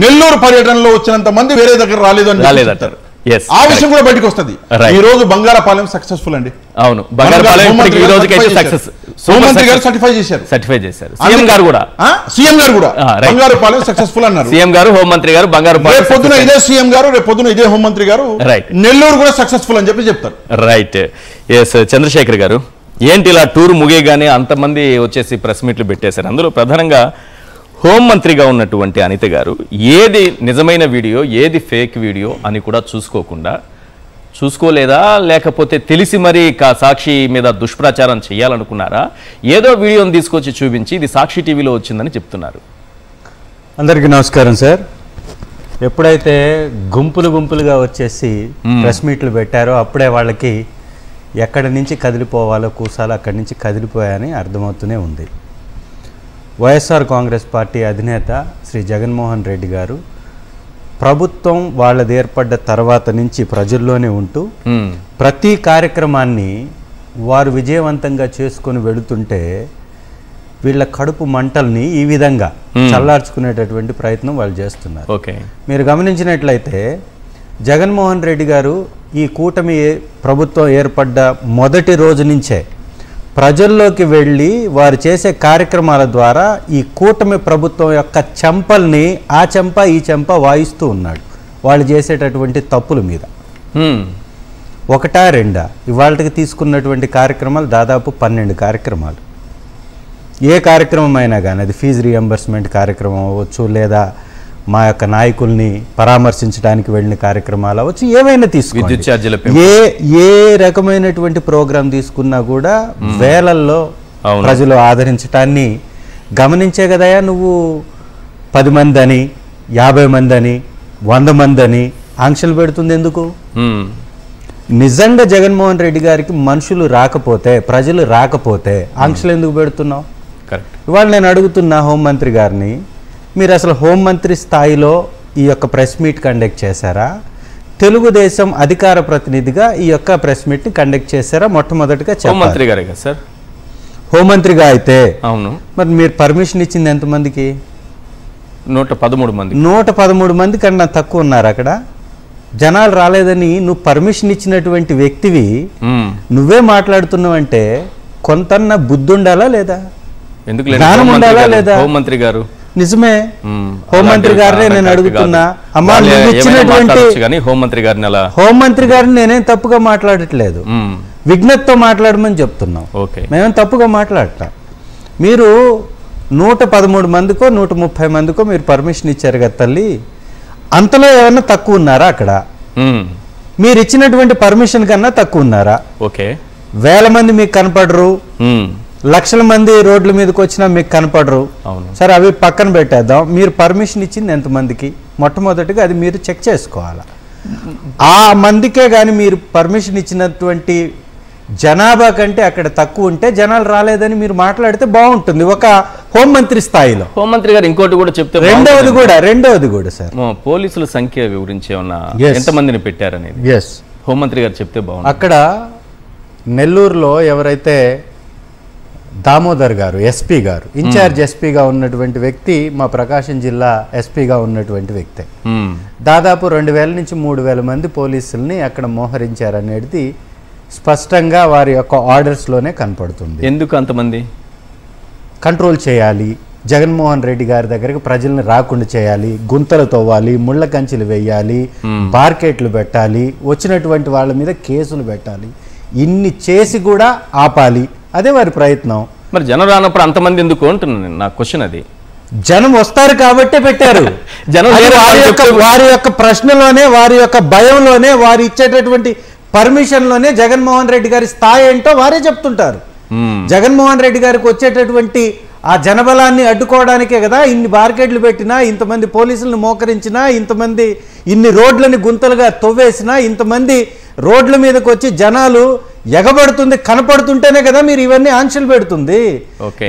నెల్లూరు పర్యటనలో వచ్చినంత మంది వేరే దగ్గర రాలేదు అని రాలేదంటారు. ఆ విషయం కూడా బయటకు వస్తుంది. ఈ రోజు బంగారపాలెం సక్సెస్ఫుల్ అండి. అవును, హోంమంత్రి గారు సర్టిఫై చేశారు. సీఎం గారు కూడా బంగారపాలెం సక్సెస్ఫుల్ అన్నారు. సీఎం గారు, హోంమంత్రి గారు బంగారపాలెం. రేపు పొద్దున ఇదే సీఎం గారు, రేపు పొద్దున ఇదే హోంమంత్రి గారు నెల్లూరు కూడా సక్సెస్ఫుల్ అని చెప్పి చెప్తారు. రైట్. ఎస్ చంద్రశేఖర్ గారు, ఏంటి ఇలా టూర్ ముగియగానే అంతమంది వచ్చేసి ప్రెస్ మీట్లు పెట్టేశారు. అందులో ప్రధానంగా హోంమంత్రిగా ఉన్నటువంటి అనిత గారు ఏది నిజమైన వీడియో ఏది ఫేక్ వీడియో అని కూడా చూసుకోలేదా, లేకపోతే తెలిసి మరీ సాక్షి మీద దుష్ప్రచారం చేయాలనుకున్నారా? ఏదో వీడియోని తీసుకొచ్చి చూపించి ఇది సాక్షి టీవీలో వచ్చిందని చెప్తున్నారు. అందరికీ నమస్కారం సార్. ఎప్పుడైతే గుంపులుగా వచ్చేసి ప్రెస్ మీట్లు పెట్టారో అప్పుడే వాళ్ళకి ఎక్కడి నుంచి కదిలిపోవాలో కూసాలో అక్కడి నుంచి కదిలిపోయాయని అర్థమవుతూనే ఉంది. వైఎస్ఆర్ కాంగ్రెస్ పార్టీ అధినేత శ్రీ జగన్మోహన్ రెడ్డి గారు ప్రభుత్వం వాళ్ళది ఏర్పడ్డ తర్వాత నుంచి ప్రజల్లోనే ఉంటూ ప్రతి కార్యక్రమాన్ని వారు విజయవంతంగా చేసుకొని వెళుతుంటే వీళ్ళ కడుపు మంటల్ని ఈ విధంగా చల్లార్చుకునేటటువంటి ప్రయత్నం వాళ్ళు చేస్తున్నారు. మీరు గమనించినట్లయితే జగన్మోహన్ రెడ్డి గారు ఈ కూటమి ప్రభుత్వం ఏర్పడ్డ మొదటి రోజు నుంచే ప్రజల్లోకి వెళ్ళి వారు చేసే కార్యక్రమాల ద్వారా ఈ కూటమి ప్రభుత్వం యొక్క చెంపల్ని ఆ చెంప ఈ చెంప వాయిస్తూ ఉన్నాడు వాళ్ళు చేసేటటువంటి తప్పుల మీద. ఒకటా రెండా ఇవాళకి తీసుకున్నటువంటి కార్యక్రమాలు దాదాపు 12 కార్యక్రమాలు. ఏ కార్యక్రమం అయినా కానీ అది ఫీజు రీఎంబర్స్మెంట్ కార్యక్రమం అవ్వచ్చు, లేదా మా యొక్క నాయకుల్ని పరామర్శించడానికి వెళ్ళిన కార్యక్రమాలు అవ్వచ్చు, ఏమైనా తీసుకోండి, ఏ రకమైనటువంటి ప్రోగ్రాం తీసుకున్నా కూడా వేలల్లో ప్రజలు ఆదరించడాన్ని గమనించే కదయా నువ్వు 10 మంది అని 50 మంది అని 100 మంది అని ఆంక్షలు పెడుతుంది ఎందుకు? నిజంగా జగన్మోహన్ రెడ్డి గారికి మనుషులు రాకపోతే ప్రజలు రాకపోతే ఆంక్షలు ఎందుకు పెడుతున్నావు? ఇవాళ నేను అడుగుతున్నా హోంమంత్రి గారిని, మీరు అసలు హోంమంత్రి స్థాయిలో ఈ యొక్క ప్రెస్ మీట్ కండక్ట్ చేశారా? తెలుగుదేశం అధికార ప్రతినిధిగా ఈ యొక్క ప్రెస్ మీట్ని కండక్ట్ చేశారా? మొట్టమొదటిగా హోంమంత్రి గారే కదా సార్. హోంమంత్రిగా అయితే అవును, మరి మీరు పర్మిషన్ ఇచ్చింది ఎంతమందికి? 113 మంది. 113 మంది కన్నా తక్కువ ఉన్నారు అక్కడ. జనాలు రాలేదని నువ్వు పర్మిషన్ ఇచ్చినటువంటి వ్యక్తివి నువ్వే మాట్లాడుతున్నావంటే కొంతన్న బుద్ధి ఉండాలా లేదా? జ్ఞానం ఉండాలా లేదా? హోంమంత్రి గారు నిజమే, హోంమంత్రి గారినే నేను అడుగుతున్నా. అమ్మా నువ్వు ఇచ్చినటువంటి హోంమంత్రి గారిని నేనేం తప్పుగా మాట్లాడట్లేదు, విజ్ఞతతో మాట్లాడమని చెప్తున్నాం. మేమేం తప్పుగా మాట్లాడటం. మీరు 113 మందికో 130 మందికో మీరు పర్మిషన్ ఇచ్చారు కదా తల్లి, అంతలో ఏమన్నా తక్కువ ఉన్నారా అక్కడ? మీరు ఇచ్చినటువంటి పర్మిషన్ కన్నా తక్కువ ఉన్నారా? వేల మంది మీకు కనపడరు, లక్షల మంది రోడ్ల మీదకి వచ్చినా మీకు కనపడరు. సరే అవి పక్కన పెట్టేద్దాం. మీరు పర్మిషన్ ఇచ్చింది ఎంతమందికి? మొట్టమొదటిగా అది మీరు చెక్ చేసుకోవాలి. ఆ మందికే కానీ మీరు పర్మిషన్ ఇచ్చినటువంటి జనాభా కంటే అక్కడ తక్కువ ఉంటే జనాలు రాలేదని మీరు మాట్లాడితే బాగుంటుంది ఒక హోంమంత్రి స్థాయిలో. హోంమంత్రి గారు ఇంకోటి కూడా చెప్తే రెండవది కూడా సార్, పోలీసుల సంఖ్య గురించి ఏమన్నా ఎంతమందిని పెట్టారనేది హోంమంత్రి గారు చెప్తే బాగుంటుంది. అక్కడ నెల్లూరులో ఎవరైతే దామోదర్ గారు ఎస్పీ గారు ఇన్ఛార్జ్ ఎస్పీగా ఉన్నటువంటి వ్యక్తి మా ప్రకాశం జిల్లా ఎస్పీగా ఉన్నటువంటి వ్యక్తే దాదాపు 2000 నుంచి 3000 మంది పోలీసుల్ని అక్కడ మోహరించారనేది స్పష్టంగా వారి యొక్క ఆర్డర్స్లోనే కనపడుతుంది. ఎందుకు అంతమంది? కంట్రోల్ చేయాలి, జగన్మోహన్ రెడ్డి గారి దగ్గరికి ప్రజల్ని రాకుండా చేయాలి, గుంతలు తవ్వాలి, ముళ్ళ కంచెలు వేయాలి, బార్కెట్లు పెట్టాలి, వచ్చినటువంటి వాళ్ళ మీద కేసులు పెట్టాలి, ఇన్ని చేసి కూడా ఆపాలి. అదే వారి ప్రయత్నం. మరి జనం రానప్పుడు అంతమంది ఎందుకు అంటున్నాను, నా క్వశ్చన్ అది. జనం వస్తారు కాబట్టే పెట్టారు. జనం వారి యొక్క ప్రశ్నలోనే, వారి యొక్క భయంలోనే, వారు ఇచ్చేటటువంటి పర్మిషన్లోనే జగన్మోహన్ రెడ్డి గారి స్థాయి ఏంటో వారే చెప్తుంటారు. జగన్మోహన్ రెడ్డి గారికి వచ్చేటటువంటి ఆ జనబలాన్ని అడ్డుకోవడానికే కదా ఇన్ని బార్కెట్లు పెట్టినా, ఇంతమంది పోలీసులను మోకరించినా, ఇంతమంది ఇన్ని రోడ్లని గుంతలుగా తవ్వేసినా, ఇంతమంది రోడ్ల మీదకి వచ్చి జనాలు ఎగబడుతుంది కనపడుతుంటేనే కదా మీరు ఇవన్నీ ఆంక్షలు పెడుతుంది.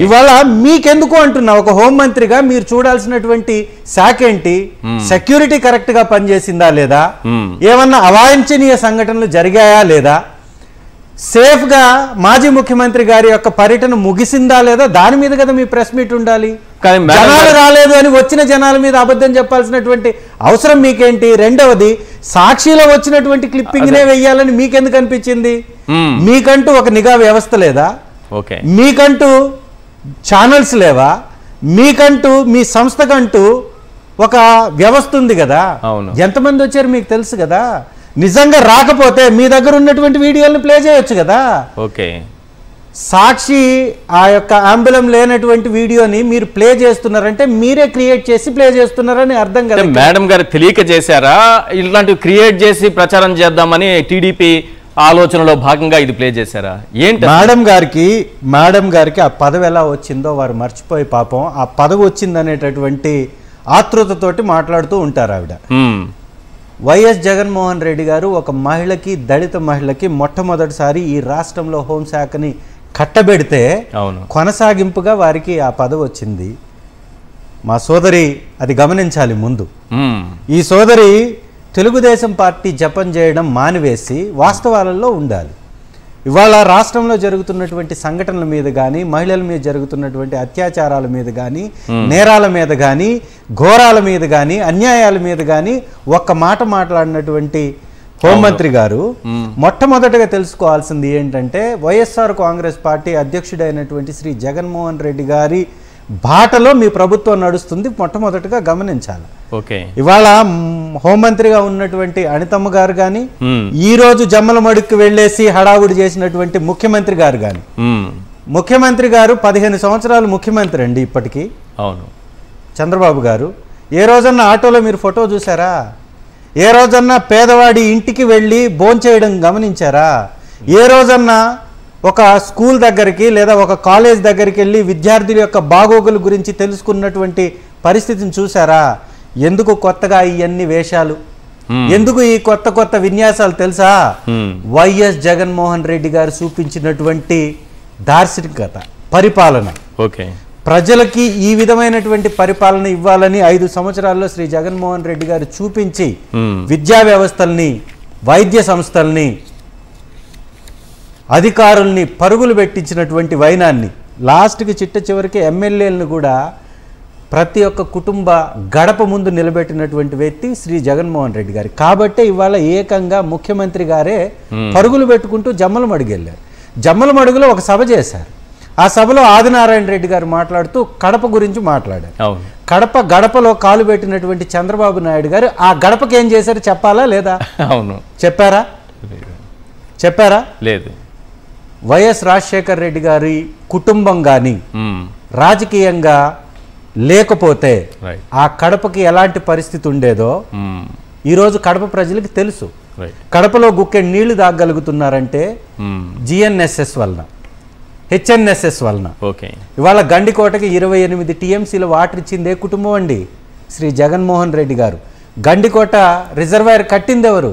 ఇవాళ మీకెందుకు అంటున్నా, ఒక హోంమంత్రిగా మీరు చూడాల్సినటువంటి శాఖ ఏంటి? సెక్యూరిటీ కరెక్ట్ గా పనిచేసిందా లేదా, ఏమన్నా అవాంఛనీయ సంఘటనలు జరిగాయా లేదా, సేఫ్ గా మాజీ ముఖ్యమంత్రి గారి యొక్క పర్యటన ముగిసిందా లేదా, దాని మీద కదా మీ ప్రెస్ మీట్ ఉండాలి. జనాలు రాలేదు అని వచ్చిన జనాల మీద అబద్ధం చెప్పాల్సినటువంటి అవసరం మీకేంటి? రెండవది, సాక్షిలో వచ్చినటువంటి క్లిప్పింగ్ నే వెయ్యాలని మీకెందుకు అనిపించింది? మీకంటూ ఒక నిఘా వ్యవస్థ లేదా? మీకంటూ ఛానల్స్ లేవా? మీకంటూ మీ సంస్థకంటూ ఒక వ్యవస్థ ఉంది కదా. ఎంతమంది వచ్చారు మీకు తెలుసు కదా. నిజంగా రాకపోతే మీ దగ్గర ఉన్నటువంటి వీడియోలను ప్లే చేయొచ్చు కదా. సాక్షి ఆ యొక్క అంబులం లేనటువంటి వీడియోని మీరు ప్లే చేస్తున్నారంటే మీరే క్రియేట్ చేసి ప్లే చేస్తున్నారని అర్థం కదా. మేడం గారు తెలియక చేశారా, ఇలాంటివి క్రియేట్ చేసి ప్రచారం చేద్దామని టీడీపీ ఆలోచనలో భాగంగా ఇది ప్లే చేశారా ఏంటి? మేడం గారికి ఆ పదవి ఎలా వచ్చిందో వారు మర్చిపోయి పాపం ఆ పదవి వచ్చిందనేటటువంటి ఆతృతతోటి మాట్లాడుతూ ఉంటారు ఆవిడ. వైఎస్ జగన్మోహన్ రెడ్డి గారు ఒక మహిళకి, దళిత మహిళకి మొట్టమొదటిసారి ఈ రాష్ట్రంలో హోంశాఖని కట్టబెడితే కొనసాగింపుగా వారికి ఆ పదవి వచ్చింది. మా సోదరి అది గమనించాలి ముందు. ఈ సోదరి తెలుగుదేశం పార్టీ జపం చేయడం మానివేసి వాస్తవాలలో ఉండాలి. ఇవాళ రాష్ట్రంలో జరుగుతున్నటువంటి సంఘటనల మీద కానీ, మహిళల మీద జరుగుతున్నటువంటి అత్యాచారాల మీద కానీ, నేరాల మీద కానీ, ఘోరాల మీద కానీ, అన్యాయాల మీద కానీ ఒక్క మాట మాట్లాడినటువంటి హోంమంత్రి గారు మొట్టమొదటగా తెలుసుకోవాల్సింది ఏంటంటే వైఎస్ఆర్ కాంగ్రెస్ పార్టీ అధ్యక్షుడైనటువంటి శ్రీ జగన్మోహన్ రెడ్డి గారి బాటలో మీ ప్రభుత్వం నడుస్తుంది మొట్టమొదటిగా గమనించాలి. ఇవాళ హోంమంత్రిగా ఉన్నటువంటి అనితమ్మ గారు కానీ, ఈ రోజు జమ్మల మడుక్కి వెళ్లేసి హడావుడి చేసినటువంటి ముఖ్యమంత్రి గారు కానీ, ముఖ్యమంత్రి గారు 15 సంవత్సరాలు ముఖ్యమంత్రి అండి ఇప్పటికీ. అవును, చంద్రబాబు గారు ఏ రోజన్నా ఆటోలో మీరు ఫోటో చూసారా? ఏ రోజన్నా పేదవాడి ఇంటికి వెళ్ళి భోంచేయడం గమనించారా? ఏ రోజన్నా ఒక స్కూల్ దగ్గరికి లేదా ఒక కాలేజ్ దగ్గరికి వెళ్ళి విద్యార్థుల యొక్క బాగోగుల గురించి తెలుసుకున్నటువంటి పరిస్థితిని చూసారా? ఎందుకు కొత్తగా ఇవన్నీ వేషాలు, ఎందుకు ఈ కొత్త కొత్త విన్యాసాలు తెలుసా? వైఎస్ జగన్మోహన్ రెడ్డి గారు చూపించినటువంటి దార్శనికత, పరిపాలన. ప్రజలకి ఈ విధమైనటువంటి పరిపాలన ఇవ్వాలని 5 సంవత్సరాల్లో శ్రీ జగన్మోహన్ రెడ్డి గారు చూపించి విద్యా వ్యవస్థల్ని, వైద్య సంస్థల్ని, అధికారుల్ని పరుగులు పెట్టించినటువంటి వైనాన్ని, లాస్ట్కి చిట్ట చివరికి ఎమ్మెల్యేలను కూడా ప్రతి ఒక్క కుటుంబ గడప ముందు నిలబెట్టినటువంటి వ్యక్తి శ్రీ జగన్మోహన్ రెడ్డి గారు. కాబట్టే ఇవాళ ఏకంగా ముఖ్యమంత్రి గారే పరుగులు పెట్టుకుంటూ జమ్మల మడుగు వెళ్ళారు. జమ్మల మడుగులో ఒక సభ చేశారు. ఆ సభలో ఆదినారాయణ రెడ్డి గారు మాట్లాడుతూ కడప గురించి మాట్లాడారు. కడప గడపలో కాలు పెట్టినటువంటి చంద్రబాబు నాయుడు గారు ఆ గడపకి ఏం చేశారు చెప్పాలా లేదా? అవును, చెప్పారా? లేదు. వైఎస్ రాజశేఖర్ రెడ్డి గారి కుటుంబం కానీ రాజకీయంగా లేకపోతే ఆ కడపకి ఎలాంటి పరిస్థితి ఉండేదో ఈరోజు కడప ప్రజలకు తెలుసు. కడపలో గుక్కె నీళ్లు దాగలుగుతున్నారంటే జిఎన్ఎస్ఎస్ వలన, హెచ్ఎన్ఎస్ఎస్ వలన. ఇవాళ గండికోటకి 28 టీఎంసీల వాటర్ ఇచ్చిందే కుటుంబం అండి, శ్రీ జగన్మోహన్ రెడ్డి గారు. గండికోట రిజర్వాయర్ కట్టింది ఎవరు?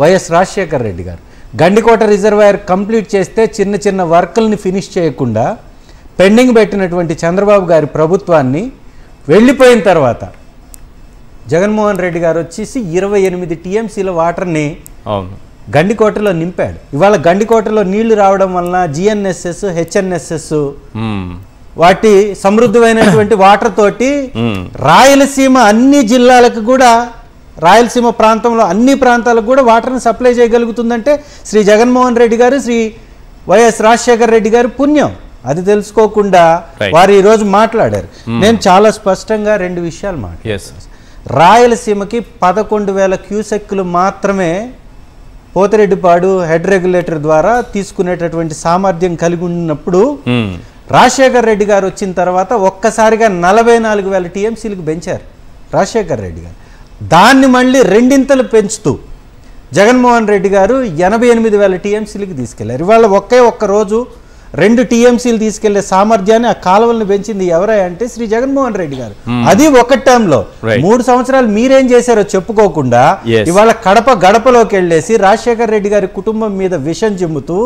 వైఎస్ రాజశేఖర్ రెడ్డి గారు. గండికోట రిజర్వాయర్ కంప్లీట్ చేస్తే చిన్న చిన్న వర్కుల్ని ఫినిష్ చేయకుండా పెండింగ్ పెట్టినటువంటి చంద్రబాబు గారి ప్రభుత్వాన్ని వెళ్ళిపోయిన తర్వాత జగన్మోహన్ రెడ్డి గారు వచ్చేసి 28 టీఎంసీల వాటర్ని గండికోటలో నింపాడు. ఇవాళ గండికోటలో నీళ్లు రావడం వలన జిఎన్ఎస్ఎస్, హెచ్ఎన్ఎస్ఎస్ వాటి సమృద్ధమైనటువంటి వాటర్ తోటి రాయలసీమ అన్ని జిల్లాలకు కూడా, రాయలసీమ ప్రాంతంలో అన్ని ప్రాంతాలకు కూడా వాటర్ని సప్లై చేయగలుగుతుందంటే శ్రీ జగన్మోహన్ రెడ్డి గారు, శ్రీ వైఎస్ రాజశేఖర్ రెడ్డి గారు పుణ్యం. అది తెలుసుకోకుండా వారు ఈరోజు మాట్లాడారు. నేను చాలా స్పష్టంగా 2 విషయాలు మాట్లాడాను. రాయలసీమకి 11,000 క్యూసెక్కులు మాత్రమే పోతిరెడ్డిపాడు హెడ్ రెగ్యులేటర్ ద్వారా తీసుకునేటటువంటి సామర్థ్యం కలిగి ఉన్నప్పుడు రాజశేఖర్ రెడ్డి గారు వచ్చిన తర్వాత ఒక్కసారిగా 44,000 టీఎంసీలకు పెంచారు రాజశేఖర్ రెడ్డి గారు. దాన్ని మళ్ళీ 2 పెంచుతూ జగన్మోహన్ రెడ్డి గారు 88,000 టీఎంసీలకు తీసుకెళ్లారు. ఇవాళ ఒక్క రోజు 2 టీఎంసీలు తీసుకెళ్లే సామర్థ్యాన్ని ఆ కాలువలను పెంచింది ఎవరై అంటే శ్రీ జగన్మోహన్ రెడ్డి గారు. అది ఒక టైంలో 3 సంవత్సరాలు మీరేం చేశారో చెప్పుకోకుండా ఇవాళ కడప గడపలోకి వెళ్లేసి రాజశేఖర్ రెడ్డి గారి కుటుంబం మీద విషం చిమ్ముతూ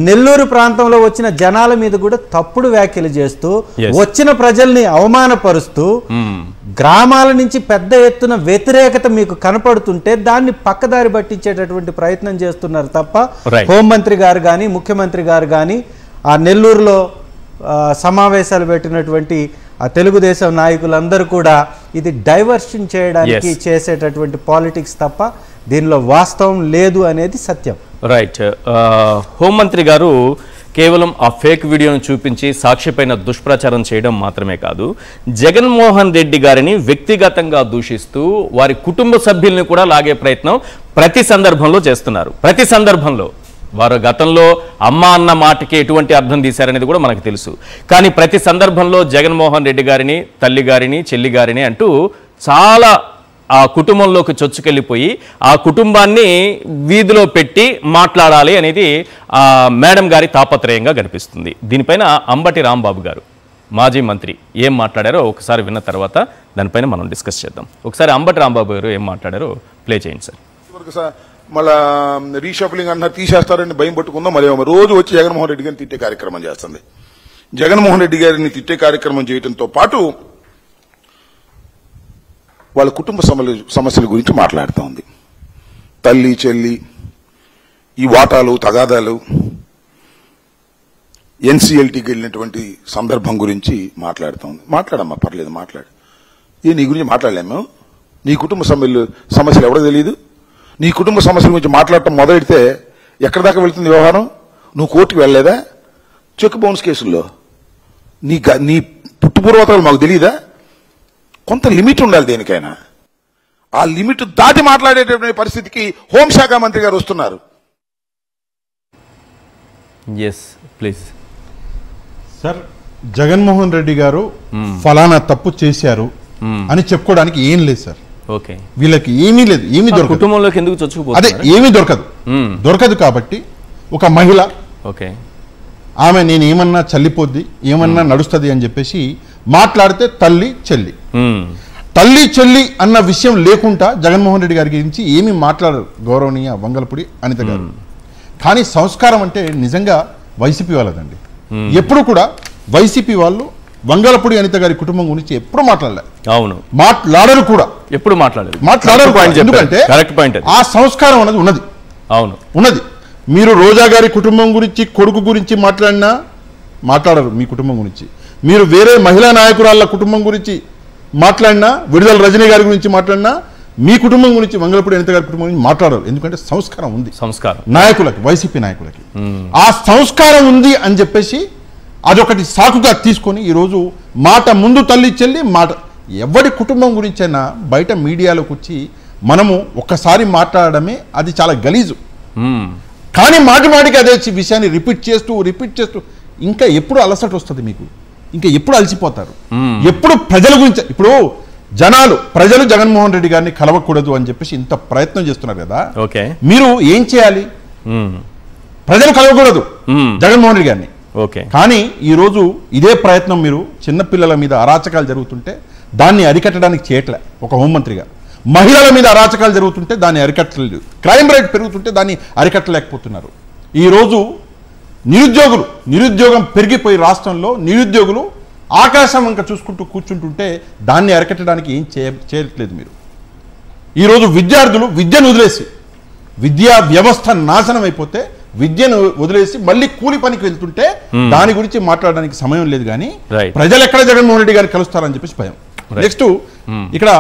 నెల్లూరు ప్రాంతంలో వచ్చిన జనాల మీద కూడా తప్పుడు వ్యాఖ్యలు చేస్తూ వచ్చిన ప్రజల్ని అవమానపరుస్తూ గ్రామాల నుంచి పెద్ద ఎత్తున వ్యతిరేకత మీకు కనపడుతుంటే దాన్ని పక్కదారి పట్టించేటటువంటి ప్రయత్నం చేస్తున్నారు తప్ప హోంమంత్రి గారు కానీ, ముఖ్యమంత్రి గారు కానీ, ఆ నెల్లూరులో సమావేశాలు పెట్టినటువంటి ఆ తెలుగుదేశం నాయకులందరూ కూడా ఇది డైవర్షన్ చేయడానికి చేసేటటువంటి పాలిటిక్స్ తప్ప దీనిలో వాస్తవం లేదు అనేది సత్యం. రైట్. హోంమంత్రి గారు కేవలం ఆ ఫేక్ వీడియోను చూపించి సాక్షిపైన దుష్ప్రచారం చేయడం మాత్రమే కాదు, జగన్మోహన్ రెడ్డి గారిని వ్యక్తిగతంగా దూషిస్తూ వారి కుటుంబ సభ్యుల్ని కూడా లాగే ప్రయత్నం ప్రతి సందర్భంలో చేస్తున్నారు. ప్రతి సందర్భంలో వారు గతంలో అమ్మ అన్న మాటకి ఎటువంటి అర్థం తీశారనేది కూడా మనకు తెలుసు. కానీ ప్రతి సందర్భంలో జగన్మోహన్ రెడ్డి గారిని, తల్లి గారిని, చెల్లి గారిని అంటూ చాలా ఆ కుటుంబంలోకి చొచ్చుకెళ్ళిపోయి ఆ కుటుంబాన్ని వీధిలో పెట్టి మాట్లాడాలి అనేది మేడం గారి తాపత్రయంగా కనిపిస్తుంది. దీనిపైన అంబటి రాంబాబు గారు మాజీ మంత్రి ఏం మాట్లాడారో ఒకసారి విన్న తర్వాత దానిపైన మనం డిస్కస్ చేద్దాం. ఒకసారి అంబటి రాంబాబు గారు ఏం మాట్లాడారో ప్లే చేయండి సార్. మళ్ళా రీషఫలింగ్ అన్నారు, తీసేస్తారని భయం పట్టుకుందాం. మరి రోజు వచ్చి జగన్మోహన్ రెడ్డి గారిని తిట్టే కార్యక్రమం చేస్తుంది. జగన్మోహన్ రెడ్డి గారిని తిట్టే కార్యక్రమం చేయడంతో పాటు వాళ్ళ కుటుంబ సమస్యల గురించి మాట్లాడుతూ ఉంది. తల్లి చెల్లి, ఈ వాటాలు తగాదాలు, ఎన్సీఎల్టీకి వెళ్ళినటువంటి సందర్భం గురించి మాట్లాడుతూ ఉంది. మాట్లాడమ్మా, పర్లేదు మాట్లాడు. నీ గురించి మాట్లాడలేము. నీ కుటుంబ సమస్యలు ఎవడో తెలియదు. నీ కుటుంబ సమస్యల గురించి మాట్లాడటం మొదలెడితే ఎక్కడి దాకా వెళ్తుంది వ్యవహారం? నువ్వు కోర్టుకు వెళ్ళలేదా? చెక్ బౌన్స్ కేసుల్లో నీ పుట్టుపూర్వతలు మాకు తెలియదా? కొంత లిమిట్ ఉండాలి దేనికైనా. ఆ లిమిట్ దాటి మాట్లాడేటటువంటి పరిస్థితికి హోంశాఖ మంత్రి గారు వస్తున్నారు. ప్లీజ్ సార్, జగన్మోహన్ రెడ్డి గారు ఫలానా తప్పు చేశారు అని చెప్పుకోవడానికి ఏం లేదు సార్. ఓకే, వీళ్ళకి ఏమీ లేదు, ఏమీ దొరకదు. కుటుంబంలోకి ఎందుకు చొచ్చుకుపోతుంది? అదే ఏమీ దొరకదు కాబట్టి ఒక మహిళ, ఓకే, ఆమె నేను ఏమన్నా చల్లిపోద్ది, ఏమన్నా నడుస్తుంది అని చెప్పేసి మాట్లాడితే తల్లి చెల్లి అన్న విషయం లేకుండా జగన్మోహన్ రెడ్డి గారి గురించి ఏమీ మాట్లాడరు గౌరవనీయ వంగలపూడి అనిత గారు. కానీ సంస్కారం అంటే నిజంగా వైసీపీ వాళ్ళదండి. ఎప్పుడు కూడా వైసీపీ వాళ్ళు వంగలపూడి అనిత గారి కుటుంబం గురించి ఎప్పుడు మాట్లాడలే. అవును, మాట్లాడరు కూడా, ఎప్పుడు మాట్లాడరు. ఎందుకంటే ఆ సంస్కారం అనేది ఉన్నది. అవును, ఉన్నది. మీరు రోజా గారి కుటుంబం గురించి, కొడుకు గురించి మాట్లాడినా మాట్లాడరు మీ కుటుంబం గురించి. మీరు వేరే మహిళా నాయకురాళ్ళ కుటుంబం గురించి మాట్లాడినా, విడుదల రజనీ గారి గురించి మాట్లాడినా, మీ కుటుంబం గురించి, వంగలపూడి అనిత గారి కుటుంబం గురించి మాట్లాడరు. ఎందుకంటే సంస్కారం ఉంది నాయకులకి, వైసీపీ నాయకులకి. ఆ సంస్కారం ఉంది అని చెప్పేసి అదొకటి సాకుగా తీసుకొని ఈరోజు మాట ముందు తల్లి చెల్లి మాట, ఎవరి కుటుంబం గురించైనా బయట మీడియాలోకి వచ్చి మనము ఒక్కసారి మాట్లాడడమే అది చాలా గలీజు. కానీ మాటిమాటికి అదే విషయాన్ని రిపీట్ చేస్తూ ఇంకా ఎప్పుడు అలసట వస్తుంది మీకు? ఇంకా ఎప్పుడు అలసిపోతారు? ఎప్పుడు ప్రజల గురించి? ఇప్పుడు ప్రజలు జగన్మోహన్ రెడ్డి గారిని కలవకూడదు అని చెప్పేసి ఇంత ప్రయత్నం చేస్తున్నారు కదా. మీరు ఏం చేయాలి? ప్రజలు కలవకూడదు జగన్మోహన్ రెడ్డి గారిని. కానీ ఈరోజు ఇదే ప్రయత్నం మీరు చిన్నపిల్లల మీద అరాచకాలు జరుగుతుంటే దాన్ని అరికట్టడానికి చేయట్లే ఒక హోంమంత్రిగా. మహిళల మీద అరాచకాలు జరుగుతుంటే దాన్ని అరికట్టలేదు. క్రైమ్ రేట్ పెరుగుతుంటే దాన్ని అరికట్టలేకపోతున్నారు. ఈరోజు నిరుద్యోగం పెరిగిపోయి రాష్ట్రంలో నిరుద్యోగులు ఆకాశం వంక చూసుకుంటూ కూర్చుంటుంటే దాన్ని అరికట్టడానికి ఏం చేయట్లేదు మీరు. ఈరోజు విద్యార్థులు విద్యను వదిలేసి, విద్యా వ్యవస్థ నాశనం అయిపోతే విద్యను వదిలేసి మళ్ళీ కూలి పనికి వెళ్తుంటే దాని గురించి మాట్లాడడానికి సమయం లేదు. కానీ ప్రజలు ఎక్కడ జగన్మోహన్ రెడ్డి గారిని కలుస్తారని చెప్పేసి భయం. నెక్స్ట్ ఇక్కడ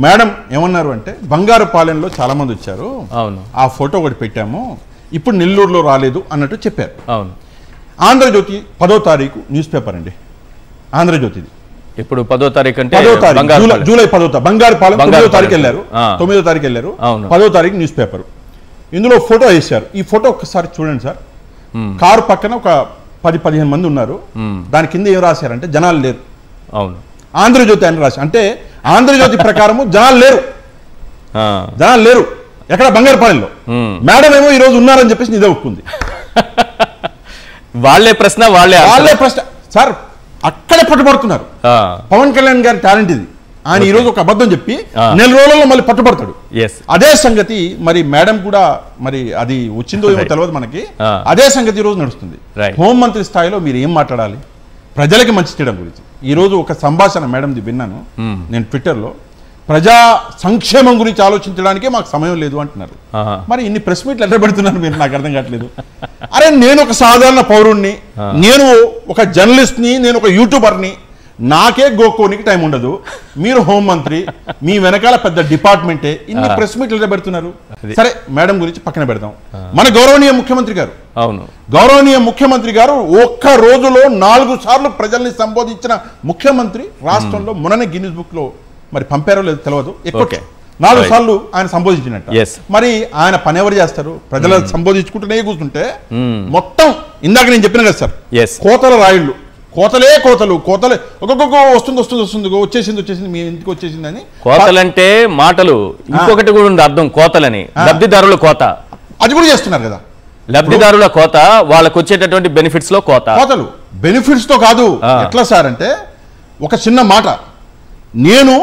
మేడం ఏమన్నారు అంటే, బంగారుపాలెంలో చాలా మంది వచ్చారు, ఆ ఫోటో ఒకటి పెట్టాము, ఇప్పుడు నెల్లూరులో రాలేదు అన్నట్టు చెప్పారు. ఆంధ్రజ్యోతి 10వ తారీఖు న్యూస్ పేపర్ అండి. ఆంధ్రజ్యోతిది ఇప్పుడు 10వ తారీఖు అంటే జూలై 10వ బంగారుపాలెం 9వ తారీఖు వెళ్ళారు. 9వ తారీఖు వెళ్ళారు. 10వ తారీఖు న్యూస్ పేపర్. ఇందులో ఫోటో వేశారు. ఈ ఫోటో ఒక్కసారి చూడండి సార్. కారు పక్కన ఒక 10-15 మంది ఉన్నారు. దాని కింద ఏం రాశారంటే జనాలు లేరు. అవును, ఆంధ్రజ్యోతి అని రాశారు. అంటే ఆంధ్రజ్యోతి ప్రకారము జనాలు లేరు ఎక్కడ? బంగారుపాలెంలో. మేడం ఏమో ఈ రోజు ఉన్నారని చెప్పేసి నిజం ఒప్పుకుంది. వాళ్ళే ప్రశ్న సార్. అక్కడే పట్టుబడుతున్నారు. పవన్ కళ్యాణ్ గారి టాలెంట్ ఇది. ఆయన ఈ రోజు ఒక అబద్ధం చెప్పి నెల రోజుల్లో మళ్ళీ పట్టుబడతాడు. అదే సంగతి మరి మేడం కూడా, మరి అది వచ్చిందో ఏమో తెలియదు మనకి. అదే సంగతి ఈ రోజు నడుస్తుంది. హోంమంత్రి స్థాయిలో మీరు ఏం మాట్లాడాలి? ప్రజలకి మంచి చేయడం గురించి. ఈ రోజు ఒక సంభాషణ మేడంది విన్నాను నేను ట్విట్టర్లో. ప్రజా సంక్షేమం గురించి ఆలోచించడానికే మాకు సమయం లేదు అంటున్నారు. మరి ఇన్ని ప్రెస్ మీట్లు ఎట్లా పెడుతున్నారు మీరు? నాకు అర్థం కావట్లేదు. అరే, నేను ఒక సాధారణ పౌరుణ్ణి, నేను ఒక జర్నలిస్ట్ని, నేను ఒక యూట్యూబర్ని, నాకే గోకోనికి టైం ఉండదు. మీరు హోంమంత్రి, మీ వెనకాల పెద్ద డిపార్ట్మెంటే, ఇన్ని ప్రెస్ మీట్లు ఎట్లా పెడుతున్నారు? సరే, మేడం గురించి పక్కన పెడదాం. మన గౌరవనీయ ముఖ్యమంత్రి గారు, గౌరవనీయ ముఖ్యమంత్రి గారు ఒక్క రోజులో 4 సార్లు ప్రజల్ని సంబోధించిన ముఖ్యమంత్రి రాష్ట్రంలో మొన్ననే గిన్నిస్ బుక్ లో మరి పంపారో లేదో తెలియదు. ఎక్కువ 4 సార్లు ఆయన సంబోధించినట్ట. Yes. మరి ఆయన పని ఎవరు చేస్తారు? ప్రజలు సంబోధించుకుంటూనే కూర్చుంటే మొత్తం ఇందాక నేను చెప్పిన కదా సార్, Yes. కోతల రాయిళ్ళు, కోతలే ఒక్కొక్క వస్తుంది వచ్చేసింది మీ ఇంటికి వచ్చేసింది అని. కోతలంటే మాటలు, ఇంకొకటి కూడా ఉంది అర్థం, కోతలని లబ్ధిదారుల కోత, అది కూడా చేస్తున్నారు కదా. లబ్ధిదారుల కోత, వాళ్ళకు వచ్చేటటువంటి బెనిఫిట్స్ లో కోతలు. బెనిఫిట్స్ తో కాదు. ఎట్లా సార్ అంటే, ఒక చిన్న మాట, నేను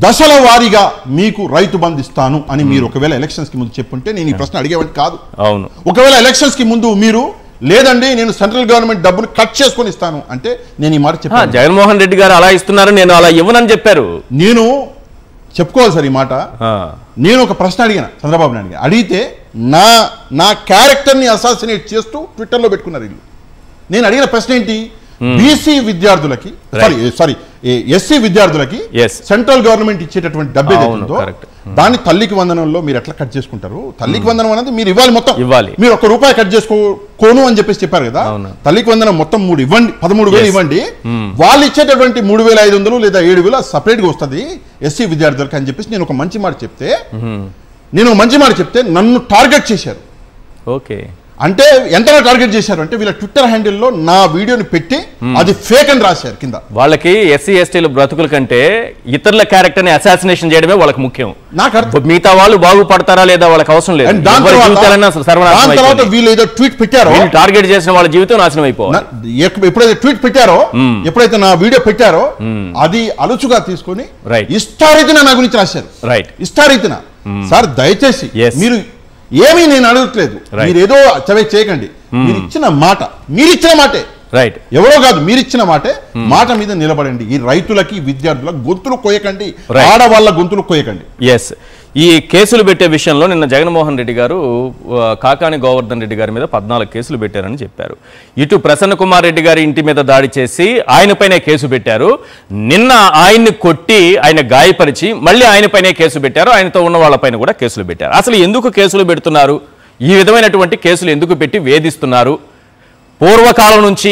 దశల వారీగా మీకు రైతు బంధు ఇస్తాను అని మీరు ఒకవేళ ఎలక్షన్స్ కి ముందు చెప్పుంటే నేను ఈ ప్రశ్న అడిగేవాడి కాదు. అవును. ఒకవేళ ఎలక్షన్స్ కి ముందు మీరు లేదండి నేను సెంట్రల్ గవర్నమెంట్ డబ్బులు కట్ చేసుకొని ఇస్తాను అంటే నేను ఈ మాట చెప్పాను. జగన్మోహన్ రెడ్డి గారు అలా ఇస్తున్నారు, నేను అలా ఇవ్వనని చెప్పారు. నేను చెప్పుకోవాలి సార్ ఈ మాట. నేను ఒక ప్రశ్న అడిగాను చంద్రబాబు నాయుడు, అడిగితే నా క్యారెక్టర్ని అసాసినేట్ చేస్తూ ట్విట్టర్లో పెట్టుకున్నారు వీళ్ళు. నేను అడిగిన ప్రశ్న ఏంటి, బీసీ విద్యార్థులకి సారీ ఎస్సీ విద్యార్థులకి సెంట్రల్ గవర్నమెంట్ ఇచ్చేటటువంటి డబ్బు ఏదైతుందో దాన్ని తల్లికి వందనంలో మీరు ఎట్లా కట్ చేసుకుంటారు? తల్లికి వందనం అనేది మీరు ఇవ్వాలి, మొత్తం ఇవ్వాలి. మీరు ₹1 కట్ చేసుకోను అని చెప్పేసి చెప్పారు కదా. తల్లికి వందనం మొత్తం 3 ఇవ్వండి, 13,000 ఇవ్వండి. వాళ్ళు ఇచ్చేటటువంటి 3,500 లేదా 7,000 సపరేట్ గా వస్తుంది ఎస్సీ విద్యార్థులకి అని చెప్పేసి నేను ఒక మంచి మాట చెప్తే నన్ను టార్గెట్ చేశారు. ఓకే, అంటే ఎంతగా టార్గెట్ చేశారు అంటే వీళ్ళ ట్విట్టర్ హ్యాండిల్లో నా వీడియోని పెట్టి అది ఫేక్ అని రాశారు కింద. వాళ్ళకి ఎస్సీ ఎస్టీల బ్రతుకుల కంటే ఇతరుల క్యారెక్టర్ ని అసాసినేషన్ చేయడమే వాళ్ళకి ముఖ్యం. మిగతా వాళ్ళు బాగుపడతారా లేదా వాళ్ళకి అవసరం లేదు. వీళ్ళు ఏదో ట్వీట్ పెట్టారో, టార్గెట్ చేసిన వాళ్ళ జీవితం నాశనం అయిపోవాలి. ఎప్పుడైతే ట్వీట్ పెట్టారో, ఎప్పుడైతే నా వీడియో పెట్టారో అది అలుచుగా తీసుకొని ఇష్టారీతిన నా గురించి రాశారు. రైట్, ఇష్టారీతిన. సార్ దయచేసి మీరు ఏమీ నేను అడగట్లేదు, మీరు ఏదో చేయకండి. మీరు ఇచ్చిన మాటే రైట్, ఎవరో కాదు, మీరు ఇచ్చిన మాట మీద నిలబడండి. ఈ రైతులకి విద్యార్థులకు గొంతులు కోయకండి, ఆడవాళ్ళ గొంతులు కోయకండి. ఎస్, ఈ కేసులు పెట్టే విషయంలో నిన్న జగన్మోహన్ రెడ్డి గారు కాకాని గోవర్ధన్ రెడ్డి గారి మీద 14 కేసులు పెట్టారని చెప్పారు. ఇటు ప్రసన్న కుమార్ రెడ్డి గారి ఇంటి మీద దాడి చేసి ఆయనపైనే కేసు పెట్టారు. నిన్న ఆయన్ని కొట్టి ఆయన గాయపరిచి మళ్ళీ ఆయనపైనే కేసు పెట్టారు. ఆయనతో ఉన్న వాళ్ళపైన కూడా కేసులు పెట్టారు. అసలు ఎందుకు కేసులు పెడుతున్నారు? ఈ విధమైనటువంటి కేసులు ఎందుకు పెట్టి వేధిస్తున్నారు? పూర్వకాలం నుంచి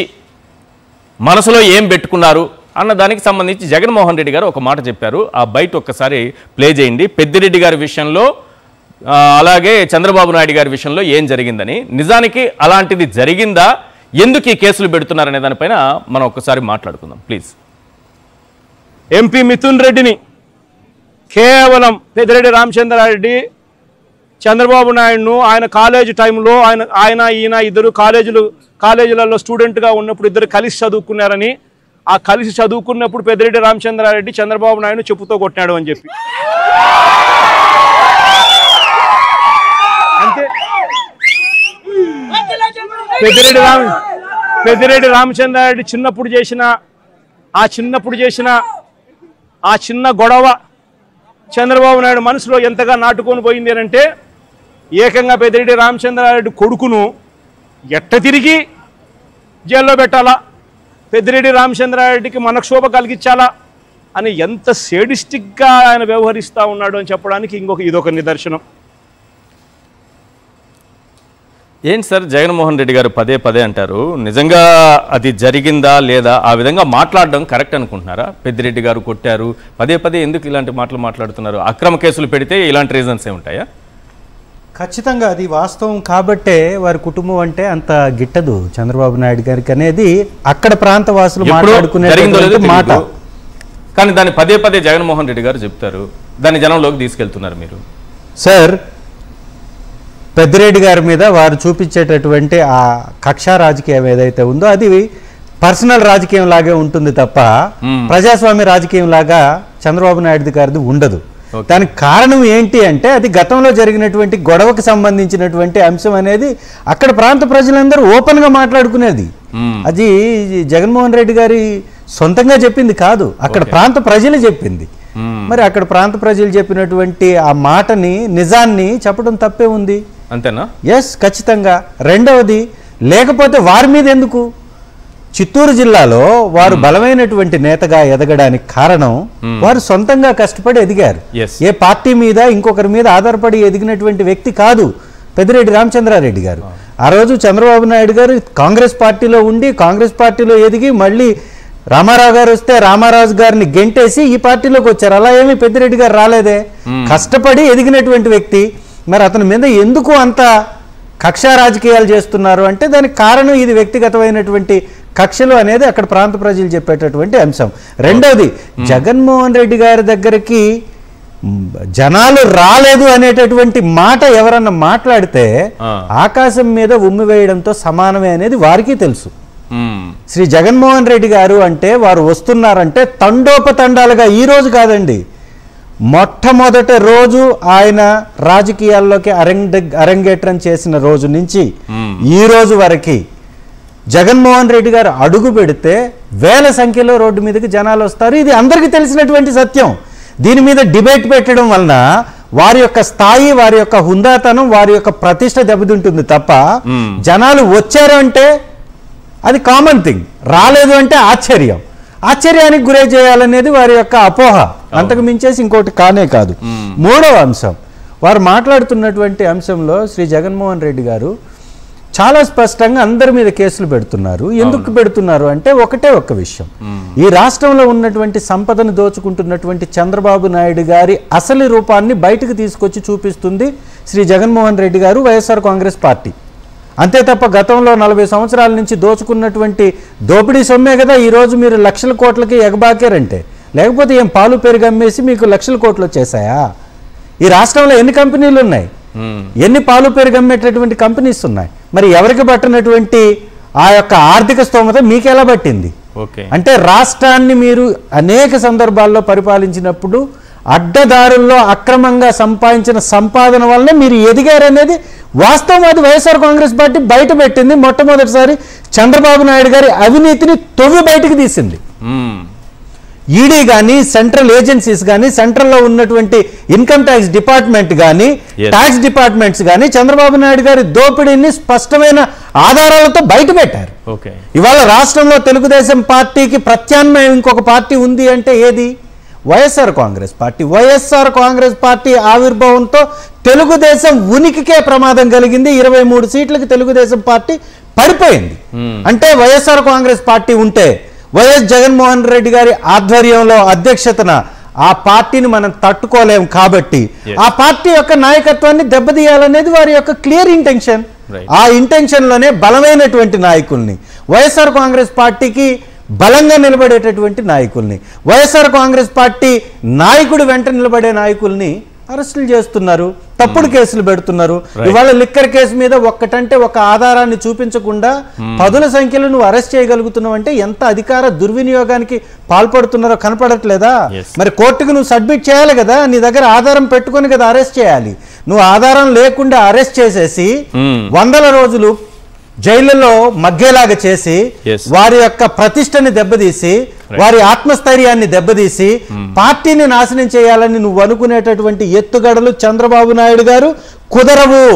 మనసులో ఏం పెట్టుకున్నారు అన్న దానికి సంబంధించి జగన్మోహన్ రెడ్డి గారు ఒక మాట చెప్పారు. ఆ బయట ఒక్కసారి ప్లే చేయండి. పెద్దిరెడ్డి గారి విషయంలో అలాగే చంద్రబాబు నాయుడు గారి విషయంలో ఏం జరిగిందని, నిజానికి అలాంటిది జరిగిందా, ఎందుకు ఈ కేసులు పెడుతున్నారనే దానిపైన మనం ఒక్కసారి మాట్లాడుకుందాం ప్లీజ్. ఎంపీ మిథున్ రెడ్డిని కేవలం పెద్దిరెడ్డి రామచంద్రారెడ్డి చంద్రబాబు నాయుడును ఆయన కాలేజీ టైంలో ఈయన ఇద్దరు కాలేజీలలో స్టూడెంట్గా ఉన్నప్పుడు ఇద్దరు కలిసి చదువుకున్నారని, ఆ కలిసి చదువుకున్నప్పుడు పెద్దిరెడ్డి రామచంద్రారెడ్డి చంద్రబాబు నాయుడు చెప్పుతో కొట్టాడు అని చెప్పి, అంతే. పెద్దిరెడ్డి రామచంద్రారెడ్డి చిన్నప్పుడు చేసిన ఆ చిన్న గొడవ చంద్రబాబు నాయుడు మనసులో ఎంతగా నాటుకొని పోయింది అని అంటే, ఏకంగా పెద్దిరెడ్డి రామచంద్రారెడ్డి కొడుకును ఎట్ట తిరిగి జైల్లో పెట్టాలా, పెద్దిరెడ్డి రామచంద్రారెడ్డికి మనక్షోభ కలిగించాలా అని ఎంత సేడిస్టిక్గా ఆయన వ్యవహరిస్తూ ఉన్నాడు అని చెప్పడానికి ఇదొక నిదర్శనం. ఏంటి సార్ జగన్మోహన్ రెడ్డి గారు పదే అంటారు, నిజంగా అది జరిగిందా లేదా, ఆ విధంగా మాట్లాడడం కరెక్ట్ అనుకుంటున్నారా? పెద్దిరెడ్డి గారు కొట్టారు, పదే ఎందుకు ఇలాంటి మాటలు మాట్లాడుతున్నారు? అక్రమ కేసులు పెడితే ఇలాంటి రీజన్స్ ఉంటాయా? ఖచ్చితంగా అది వాస్తవం కాబట్టే వారి కుటుంబం అంటే అంత గిట్టదు చంద్రబాబు నాయుడు గారికి అనేది అక్కడ ప్రాంత వాసులు మాట్లాడుకునే మాట. కానీ దాన్ని పదే జగన్మోహన్ రెడ్డి గారు చెప్తారు, దాన్ని జనంలోకి తీసుకెళ్తున్నారు మీరు. సార్, పెద్దిరెడ్డి గారి మీద వారు చూపించేటటువంటి ఆ కక్షా రాజకీయం ఏదైతే ఉందో అది పర్సనల్ రాజకీయం లాగే ఉంటుంది తప్ప ప్రజాస్వామ్య రాజకీయం లాగా చంద్రబాబు నాయుడు గారిది ఉండదు. దానికి కారణం ఏంటి అంటే అది గతంలో జరిగినటువంటి గొడవకు సంబంధించినటువంటి అంశం అనేది అక్కడ ప్రాంత ప్రజలందరూ ఓపెన్ గా మాట్లాడుకునేది. అది జగన్మోహన్ రెడ్డి గారి సొంతంగా చెప్పింది కాదు, అక్కడ ప్రాంత ప్రజలు చెప్పింది. మరి అక్కడ ప్రాంత ప్రజలు చెప్పినటువంటి ఆ మాటని, నిజాన్ని చెప్పడం తప్పే ఉంది. అంతేనా? ఎస్, ఖచ్చితంగా. రెండవది, లేకపోతే వారి మీద ఎందుకు? చిత్తూరు జిల్లాలో వారు బలమైనటువంటి నేతగా ఎదగడానికి కారణం వారు సొంతంగా కష్టపడి ఎదిగారు. ఏ పార్టీ మీద ఇంకొకరి మీద ఆధారపడి ఎదిగినటువంటి వ్యక్తి కాదు పెద్దిరెడ్డి రామచంద్రారెడ్డి గారు. ఆ రోజు చంద్రబాబు నాయుడు గారు కాంగ్రెస్ పార్టీలో ఉండి కాంగ్రెస్ పార్టీలో ఎదిగి మళ్ళీ రామారావు గారు వస్తే రామారాజు గారిని గెంటేసి ఈ పార్టీలోకి వచ్చారు. అలా ఏమీ పెద్దిరెడ్డి గారు రాలేదే. కష్టపడి ఎదిగినటువంటి వ్యక్తి. మరి అతని మీద ఎందుకు అంత కక్ష రాజకీయాలు చేస్తున్నారు అంటే దానికి కారణం ఇది వ్యక్తిగతమైనటువంటి కక్షలు అనేది అక్కడ ప్రాంత ప్రజలు చెప్పేటటువంటి అంశం. రెండవది, జగన్మోహన్ రెడ్డి గారి దగ్గరికి జనాలు రాలేదు అనేటటువంటి మాట ఎవరన్నా మాట్లాడితే ఆకాశం మీద ఉమ్మి వేయడంతో సమానమే అనేది వారికి తెలుసు. శ్రీ జగన్మోహన్ రెడ్డి గారు అంటే వారు వస్తున్నారంటే తండోపతండాలుగా ఈ రోజు కాదండి, మొట్టమొదటి రోజు ఆయన రాజకీయాల్లోకి అరంగేట్రం చేసిన రోజు నుంచి ఈ రోజు వరకు జగన్మోహన్ రెడ్డి గారు అడుగు పెడితే వేల సంఖ్యలో రోడ్డు మీదకి జనాలు వస్తారు. ఇది అందరికీ తెలిసినటువంటి సత్యం. దీని మీద డిబేట్ పెట్టడం వలన వారి యొక్క స్థాయి, వారి యొక్క హుందాతనం, వారి యొక్క ప్రతిష్ట దెబ్బతింటుంది తప్ప జనాలు వచ్చారు అంటే అది కామన్ థింగ్, రాలేదు అంటే ఆశ్చర్యానికి గురై చేయాలనేది వారి యొక్క అపోహ. అంతకు మించేసి ఇంకోటి కానే కాదు. మూడవ అంశం, వారు మాట్లాడుతున్నటువంటి అంశంలో శ్రీ జగన్మోహన్ రెడ్డి గారు చాలా స్పష్టంగా అందరి మీద కేసులు పెడుతున్నారు. ఎందుకు పెడుతున్నారు అంటే ఒకటే ఒక్క విషయం, ఈ రాష్ట్రంలో ఉన్నటువంటి సంపదను దోచుకుంటున్నటువంటి చంద్రబాబు నాయుడు గారి అసలు రూపాన్ని బయటకు తీసుకొచ్చి చూపిస్తుంది శ్రీ జగన్మోహన్ రెడ్డి గారు, వైఎస్ఆర్ కాంగ్రెస్ పార్టీ. అంతే తప్ప గతంలో 40 సంవత్సరాల నుంచి దోచుకున్నటువంటి దోపిడీ సొమ్మే కదా ఈరోజు మీరు లక్షల కోట్లకి ఎగబాకారంటే. లేకపోతే ఏం పాలు పెరుగు అమ్మేసి మీకు లక్షల కోట్లు వచ్చేసాయా? ఈ రాష్ట్రంలో ఎన్ని కంపెనీలు ఉన్నాయి, ఎన్ని పాలు పెరుగు అమ్మేటటువంటి కంపెనీస్ ఉన్నాయి? మరి ఎవరికి పట్టినటువంటి ఆ యొక్క ఆర్థిక స్తోమత మీకు ఎలా పట్టింది? అంటే రాష్ట్రాన్ని మీరు అనేక సందర్భాల్లో పరిపాలించినప్పుడు అడ్డదారుల్లో అక్రమంగా సంపాదించిన సంపాదన వల్లనే మీరు ఎదిగారనేది వాస్తవం. అది వైఎస్ఆర్ కాంగ్రెస్ పార్టీ బయట పెట్టింది. మొట్టమొదటిసారి చంద్రబాబు నాయుడు గారి అవినీతిని తొవ్వి బయటకు తీసింది. ఈడీ కానీ, సెంట్రల్ ఏజెన్సీస్ కానీ, సెంట్రల్లో ఉన్నటువంటి ఇన్కమ్ ట్యాక్స్ డిపార్ట్మెంట్ కానీ, ట్యాక్స్ డిపార్ట్మెంట్స్ కానీ చంద్రబాబు నాయుడు గారి దోపిడీని స్పష్టమైన ఆధారాలతో బయట పెట్టారు. ఇవాళ రాష్ట్రంలో తెలుగుదేశం పార్టీకి ప్రత్యామ్నాయం ఇంకొక పార్టీ ఉంది అంటే ఏది? వైఎస్ఆర్ కాంగ్రెస్ పార్టీ. వైఎస్ఆర్ కాంగ్రెస్ పార్టీ ఆవిర్భావంతో తెలుగుదేశం ఉనికికే ప్రమాదం కలిగింది. 23 సీట్లకి తెలుగుదేశం పార్టీ పడిపోయింది. అంటే వైఎస్ఆర్ కాంగ్రెస్ పార్టీ ఉంటే వైఎస్ జగన్మోహన్ రెడ్డి గారి ఆధ్వర్యంలో అధ్యక్షతన ఆ పార్టీని మనం తట్టుకోలేం. కాబట్టి ఆ పార్టీ యొక్క నాయకత్వాన్ని దెబ్బతీయాలనేది వారి యొక్క క్లియర్ ఇంటెన్షన్. ఆ ఇంటెన్షన్ లోనే బలమైనటువంటి నాయకుల్ని, వైఎస్ఆర్ కాంగ్రెస్ పార్టీకి బలంగా నిలబడేటటువంటి నాయకుల్ని, వైఎస్ఆర్ కాంగ్రెస్ పార్టీ నాయకుడు వెంట నిలబడే నాయకుల్ని అరెస్టులు చేస్తున్నారు, తప్పుడు కేసులు పెడుతున్నారు. ఇవాళ లిక్కర్ కేసు మీద ఒక్కటంటే ఒక ఆధారాన్ని చూపించకుండా పదుల సంఖ్యలో నువ్వు అరెస్ట్ చేయగలుగుతున్నావు అంటే ఎంత అధికార దుర్వినియోగానికి పాల్పడుతున్నారో కనపడట్లేదా? మరి కోర్టుకు నువ్వు సబ్మిట్ చేయాలి కదా, నీ దగ్గర ఆధారం పెట్టుకొని కదా అరెస్ట్ చేయాలి. నువ్వు ఆధారం లేకుండా అరెస్ట్ చేసేసి 100 రోజులు జైలులో మగ్గేలాగా చేసి వారి యొక్క ప్రతిష్టని దెబ్బతీసి, వారి ఆత్మస్థైర్యాన్ని దెబ్బతీసి పార్టీని నాశనం చేయాలని నువ్వు అనుకునేటటువంటి ఎత్తుగడలు చంద్రబాబు నాయుడు గారు కుదరవు.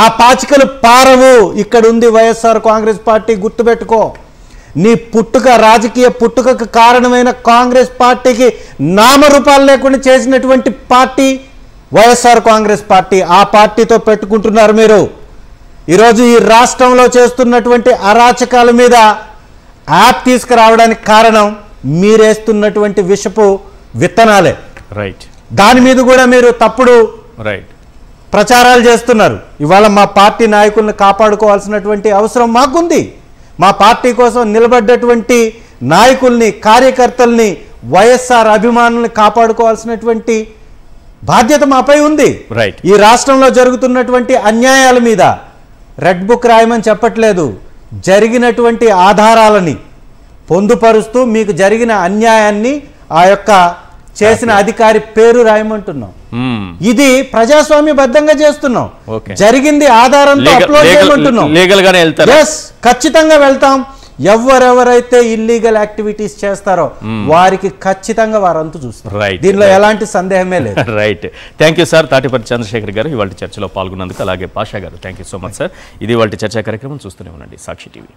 ఆ పాచికలు పారవు. ఇక్కడ ఉంది వైఎస్ఆర్ కాంగ్రెస్ పార్టీ, గుర్తుపెట్టుకో. నీ పుట్టుక, రాజకీయ పుట్టుకకు కారణమైన కాంగ్రెస్ పార్టీకి నామరూపాలు లేకుండా చేసినటువంటి పార్టీ వైఎస్ఆర్ కాంగ్రెస్ పార్టీ. ఆ పార్టీతో పెట్టుకుంటున్నారు మీరు. ఈరోజు ఈ రాష్ట్రంలో చేస్తున్నటువంటి అరాచకాల మీద యాప్ తీసుకురావడానికి కారణం మీరేస్తున్నటువంటి విషపు విత్తనాలే. దాని మీద కూడా మీరు తప్పుడు ప్రచారాలు చేస్తున్నారు. ఇవాళ మా పార్టీ నాయకులను కాపాడుకోవాల్సినటువంటి అవసరం మాకుంది. మా పార్టీ కోసం నిలబడ్డటువంటి నాయకుల్ని, కార్యకర్తల్ని, వైఎస్ఆర్ అభిమానుల్ని కాపాడుకోవాల్సినటువంటి బాధ్యత మాపై ఉంది. ఈ రాష్ట్రంలో జరుగుతున్నటువంటి అన్యాయాల మీద రెడ్ బుక్ రాయమని చెప్పట్లేదు, జరిగినటువంటి ఆధారాలని పొందుపరుస్తూ మీకు జరిగిన అన్యాయాన్ని ఆ యొక్క చేసిన అధికారి పేరు రాయమంటున్నాం. ఇది ప్రజాస్వామ్యబద్ధంగా చేస్తున్నాం. జరిగింది ఆధారంతో అప్లోడ్ చేయమంటున్నాం. ఖచ్చితంగా వెళ్తాం. ఎవరెవరైతే ఇల్లీగల్ యాక్టివిటీస్ చేస్తారో వారికి ఖచ్చితంగా వారంతూ చూస్తారు. దీనిలో ఎలాంటి సందేహమే లేదు. Right. Thank you sir Tatiparthi Chandrasekhar గారు ఇవాళ చర్చలో పాల్గొన్నందుకు. అలాగే పాషా గారు thank you so much sir. ఇది ఇవాళ చర్చా కార్యక్రమం. చూస్తూనే ఉండండి సాక్షి టీవీ.